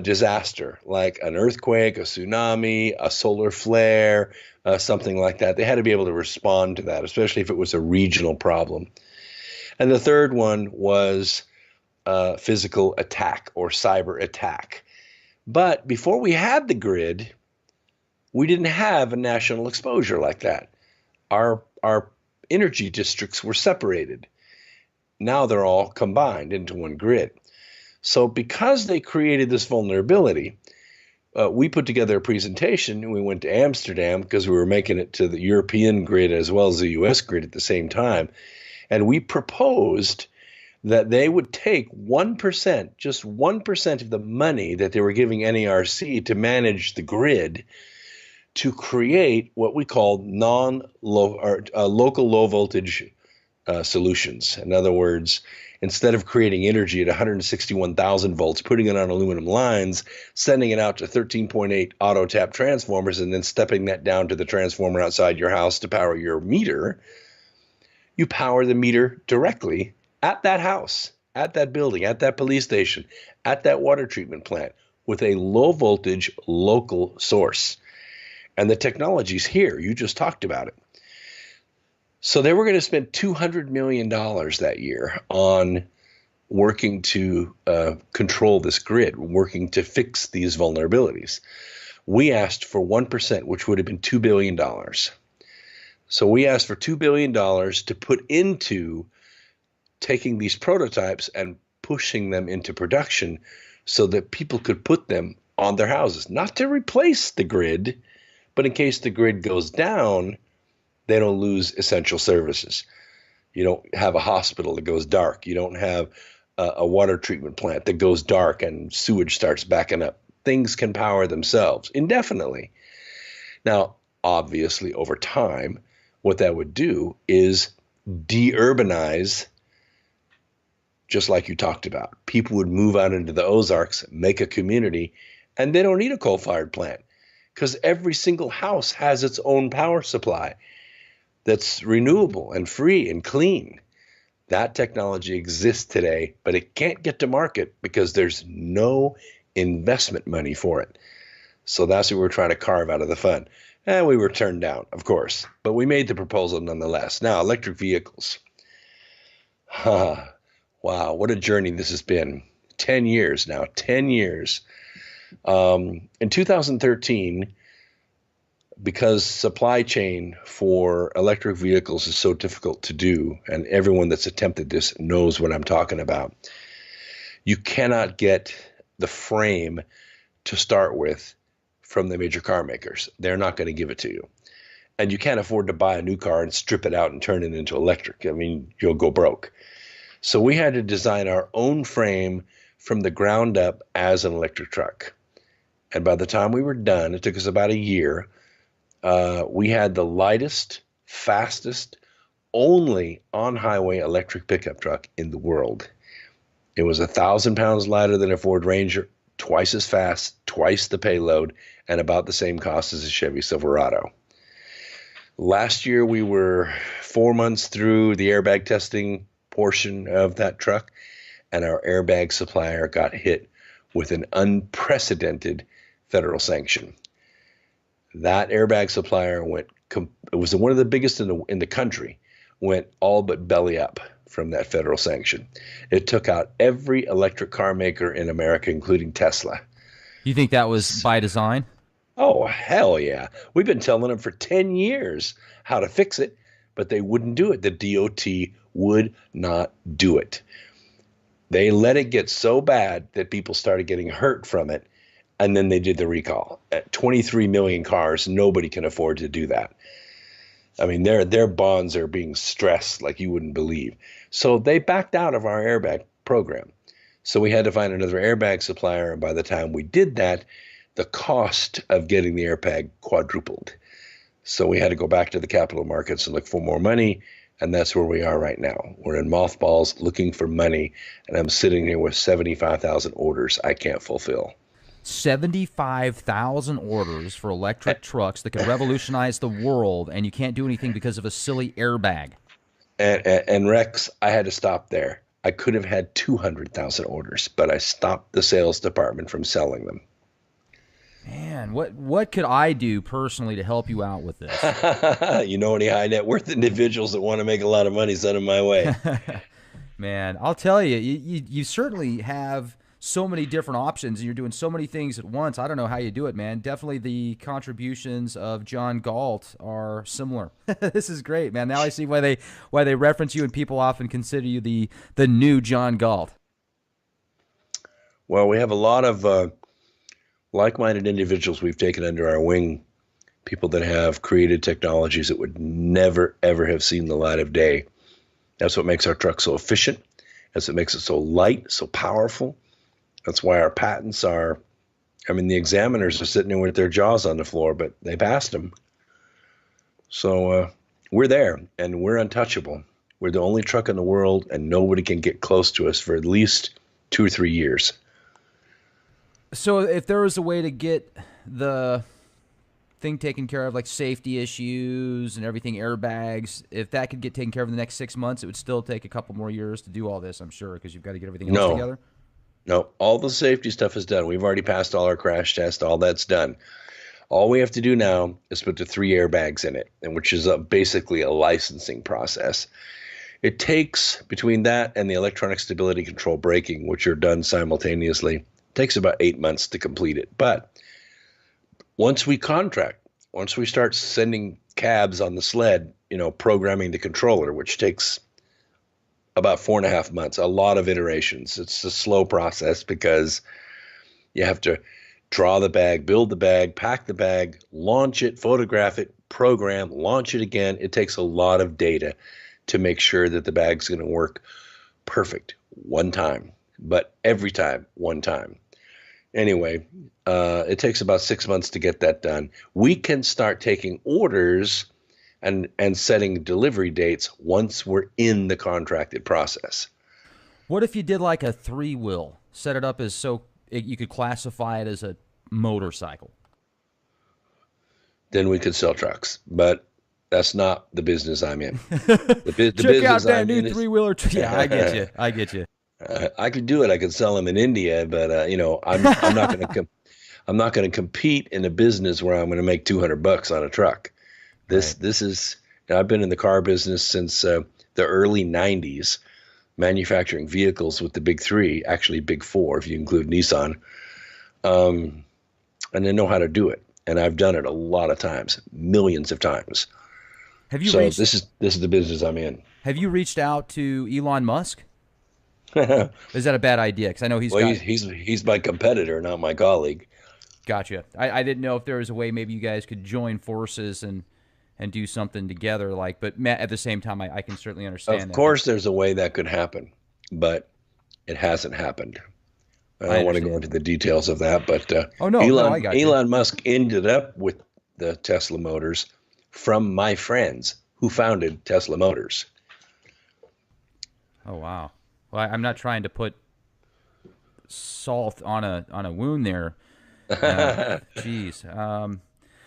disaster, like an earthquake, a tsunami, a solar flare, something like that. They had to be able to respond to that, especially if it was a regional problem. And the third one was physical attack or cyber attack. But before we had the grid, we didn't have a national exposure like that. Our energy districts were separated. Now they're all combined into one grid. So because they created this vulnerability, we put together a presentation, and we went to Amsterdam because we were making it to the European grid as well as the US grid at the same time. And we proposed that they would take 1%, just 1% of the money that they were giving NERC to manage the grid to create what we called local low voltage solutions. In other words, instead of creating energy at 161,000 volts, putting it on aluminum lines, sending it out to 13.8 auto tap transformers, and then stepping that down to the transformer outside your house to power your meter, you power the meter directly at that house, at that building, at that police station, at that water treatment plant with a low voltage local source. And the technology's here. You just talked about it. So they were going to spend $200 million that year on working to control this grid, working to fix these vulnerabilities. We asked for 1%, which would have been $2 billion. So we asked for $2 billion to put into taking these prototypes and pushing them into production so that people could put them on their houses, not to replace the grid, but in case the grid goes down, they don't lose essential services. You don't have a hospital that goes dark. You don't have a water treatment plant that goes dark and sewage starts backing up. Things can power themselves indefinitely. Now, obviously, over time, what that would do is de-urbanize, just like you talked about. People would move out into the Ozarks, make a community, and they don't need a coal-fired plant because every single house has its own power supply that's renewable and free and clean. That technology exists today, but it can't get to market because there's no investment money for it. So that's what we're trying to carve out of the fund. And we were turned down, of course, but we made the proposal nonetheless. Now, electric vehicles. Wow, what a journey this has been. 10 years now, 10 years. In 2013, because supply chain for electric vehicles is so difficult to do, and everyone that's attempted this knows what I'm talking about, you cannot get the frame to start with from the major car makers. They're not going to give it to you. And you can't afford to buy a new car and strip it out and turn it into electric. I mean, you'll go broke. So we had to design our own frame from the ground up as an electric truck. And by the time we were done, it took us about a year, we had the lightest, fastest, only on-highway electric pickup truck in the world. It was 1,000 pounds lighter than a Ford Ranger, twice as fast, twice the payload, and about the same cost as a Chevy Silverado. Last year, we were 4 months through the airbag testing portion of that truck, and our airbag supplier got hit with an unprecedented federal sanction. That airbag supplier it was one of the biggest in the country, went all but belly up from that federal sanction. It took out every electric car maker in America, including Tesla. You think that was by design? Oh, hell yeah. We've been telling them for 10 years how to fix it, but they wouldn't do it. The DOT would not do it. They let it get so bad that people started getting hurt from it, and then they did the recall. At 23 million cars, nobody can afford to do that. I mean, their bonds are being stressed like you wouldn't believe. So they backed out of our airbag program. So we had to find another airbag supplier, and by the time we did that, the cost of getting the airbag quadrupled. So we had to go back to the capital markets and look for more money, and that's where we are right now. We're in mothballs looking for money, and I'm sitting here with 75,000 orders I can't fulfill. 75,000 orders for electric trucks that could revolutionize the world, and you can't do anything because of a silly airbag. And Rex, I had to stop there. I could have had 200,000 orders, but I stopped the sales department from selling them. Man, what could I do personally to help you out with this? You know any high net worth individuals that want to make a lot of money, send them my way. Man, I'll tell you, you certainly have so many different options, and you're doing so many things at once. I don't know how you do it, man. Definitely the contributions of John Galt are similar. This is great, man. Now I see why they reference you, and people often consider you the new John Galt. Well, we have a lot of like-minded individuals we've taken under our wing, people that have created technologies that would never, ever have seen the light of day. That's what makes our truck so efficient. That's what makes it so light, so powerful. That's why our patents are, I mean, the examiners are sitting there with their jaws on the floor, but they passed them. So we're there, and we're untouchable. We're the only truck in the world, and nobody can get close to us for at least 2 or 3 years. So if there was a way to get the thing taken care of, like safety issues and everything, airbags, if that could get taken care of in the next 6 months, it would still take a couple more years to do all this, I'm sure, because you've got to get everything else together? No, all the safety stuff is done. We've already passed all our crash tests. All that's done. All we have to do now is put the 3 airbags in it, and which is basically a licensing process. It takes, between that and the electronic stability control braking, which are done simultaneously, takes about 8 months to complete it. But once we contract, once we start sending cabs on the sled, programming the controller, which takes about 4.5 months, a lot of iterations. It's a slow process because you have to draw the bag, build the bag, pack the bag, launch it, photograph it, program, launch it again. It takes a lot of data to make sure that the bag's going to work perfect one time, but every time, one time. Anyway, it takes about 6 months to get that done. We can start taking orders and setting delivery dates once we're in the contracted process. What if you did like a 3-wheel, set it up as you could classify it as a motorcycle? Then we could sell trucks, but that's not the business I'm in. Check out that new 3-wheeler. Yeah, I get you. I could do it. I could sell them in India, but I'm not going to. I'm not going to compete in a business where I'm going to make $200 on a truck. This is. I've been in the car business since the early '90s, manufacturing vehicles with the big 3, actually big 4 if you include Nissan, and I know how to do it, and I've done it a lot of times, millions of times. Have you? So this is the business I'm in. Have you reached out to Elon Musk? Is that a bad idea? Because I know he's my competitor, not my colleague. Gotcha. I didn't know if there was a way maybe you guys could join forces and do something together. But at the same time, I can certainly understand that. Of course, there's a way that could happen, but it hasn't happened. I don't want to go into the details of that, but Elon Musk ended up with the Tesla Motors from my friends who founded Tesla Motors. Oh, wow. Well, I'm not trying to put salt on a wound there. Jeez.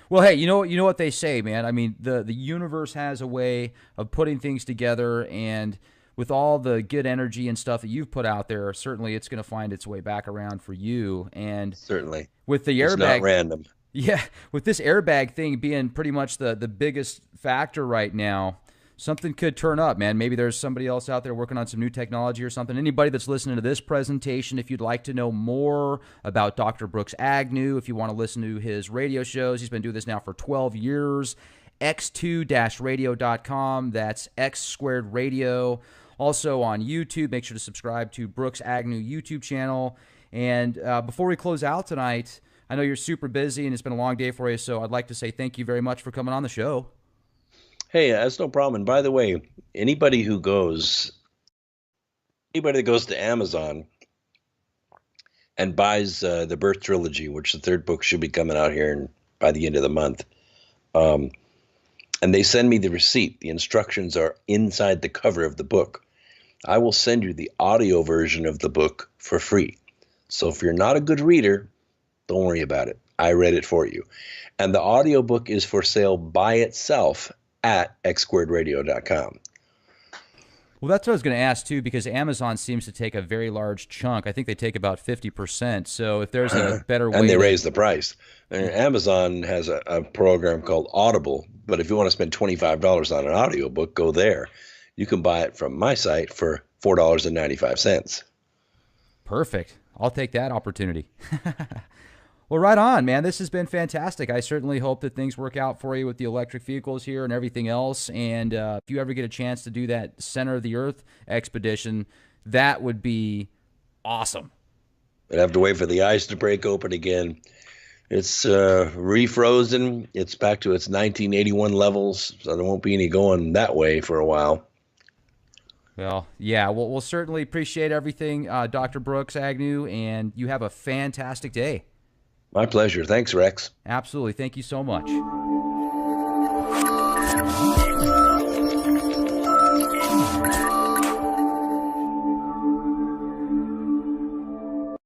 Well, hey, you know what they say, man. I mean, the universe has a way of putting things together, and with all the good energy and stuff that you've put out there, certainly it's going to find its way back around for you. And certainly with the airbag, it's not random. Yeah, with this airbag thing being pretty much the biggest factor right now, something could turn up, man. Maybe there's somebody else out there working on some new technology or something. Anybody that's listening to this presentation, if you'd like to know more about Dr. Brooks Agnew, if you want to listen to his radio shows, he's been doing this now for 12 years, x2-radio.com. That's X Squared Radio. Also on YouTube, make sure to subscribe to Brooks Agnew YouTube channel. And before we close out tonight, I know you're super busy and it's been a long day for you, so I'd like to say thank you very much for coming on the show. Hey, that's no problem. And by the way, anybody that goes to Amazon and buys the Birth Trilogy, which the third book should be coming out here by the end of the month, and they send me the receipt, the instructions are inside the cover of the book. I will send you the audio version of the book for free. So if you're not a good reader, don't worry about it. I read it for you. And the audio book is for sale by itself at xsquaredradio.com. Well, that's what I was going to ask, too, because Amazon seems to take a very large chunk. I think they take about 50%. So if there's a better way... And they raise the price. And Amazon has a program called Audible, but if you want to spend $25 on an audiobook, go there. You can buy it from my site for $4.95. Perfect. I'll take that opportunity. Well, right on, man. This has been fantastic. I certainly hope that things work out for you with the electric vehicles here and everything else. And if you ever get a chance to do that Center of the Earth expedition, that would be awesome. I'd have to wait for the ice to break open again. It's refrozen. It's back to its 1981 levels, so there won't be any going that way for a while. Well, yeah, we'll certainly appreciate everything, Dr. Brooks Agnew, and you have a fantastic day. My pleasure. Thanks, Rex. Absolutely. Thank you so much.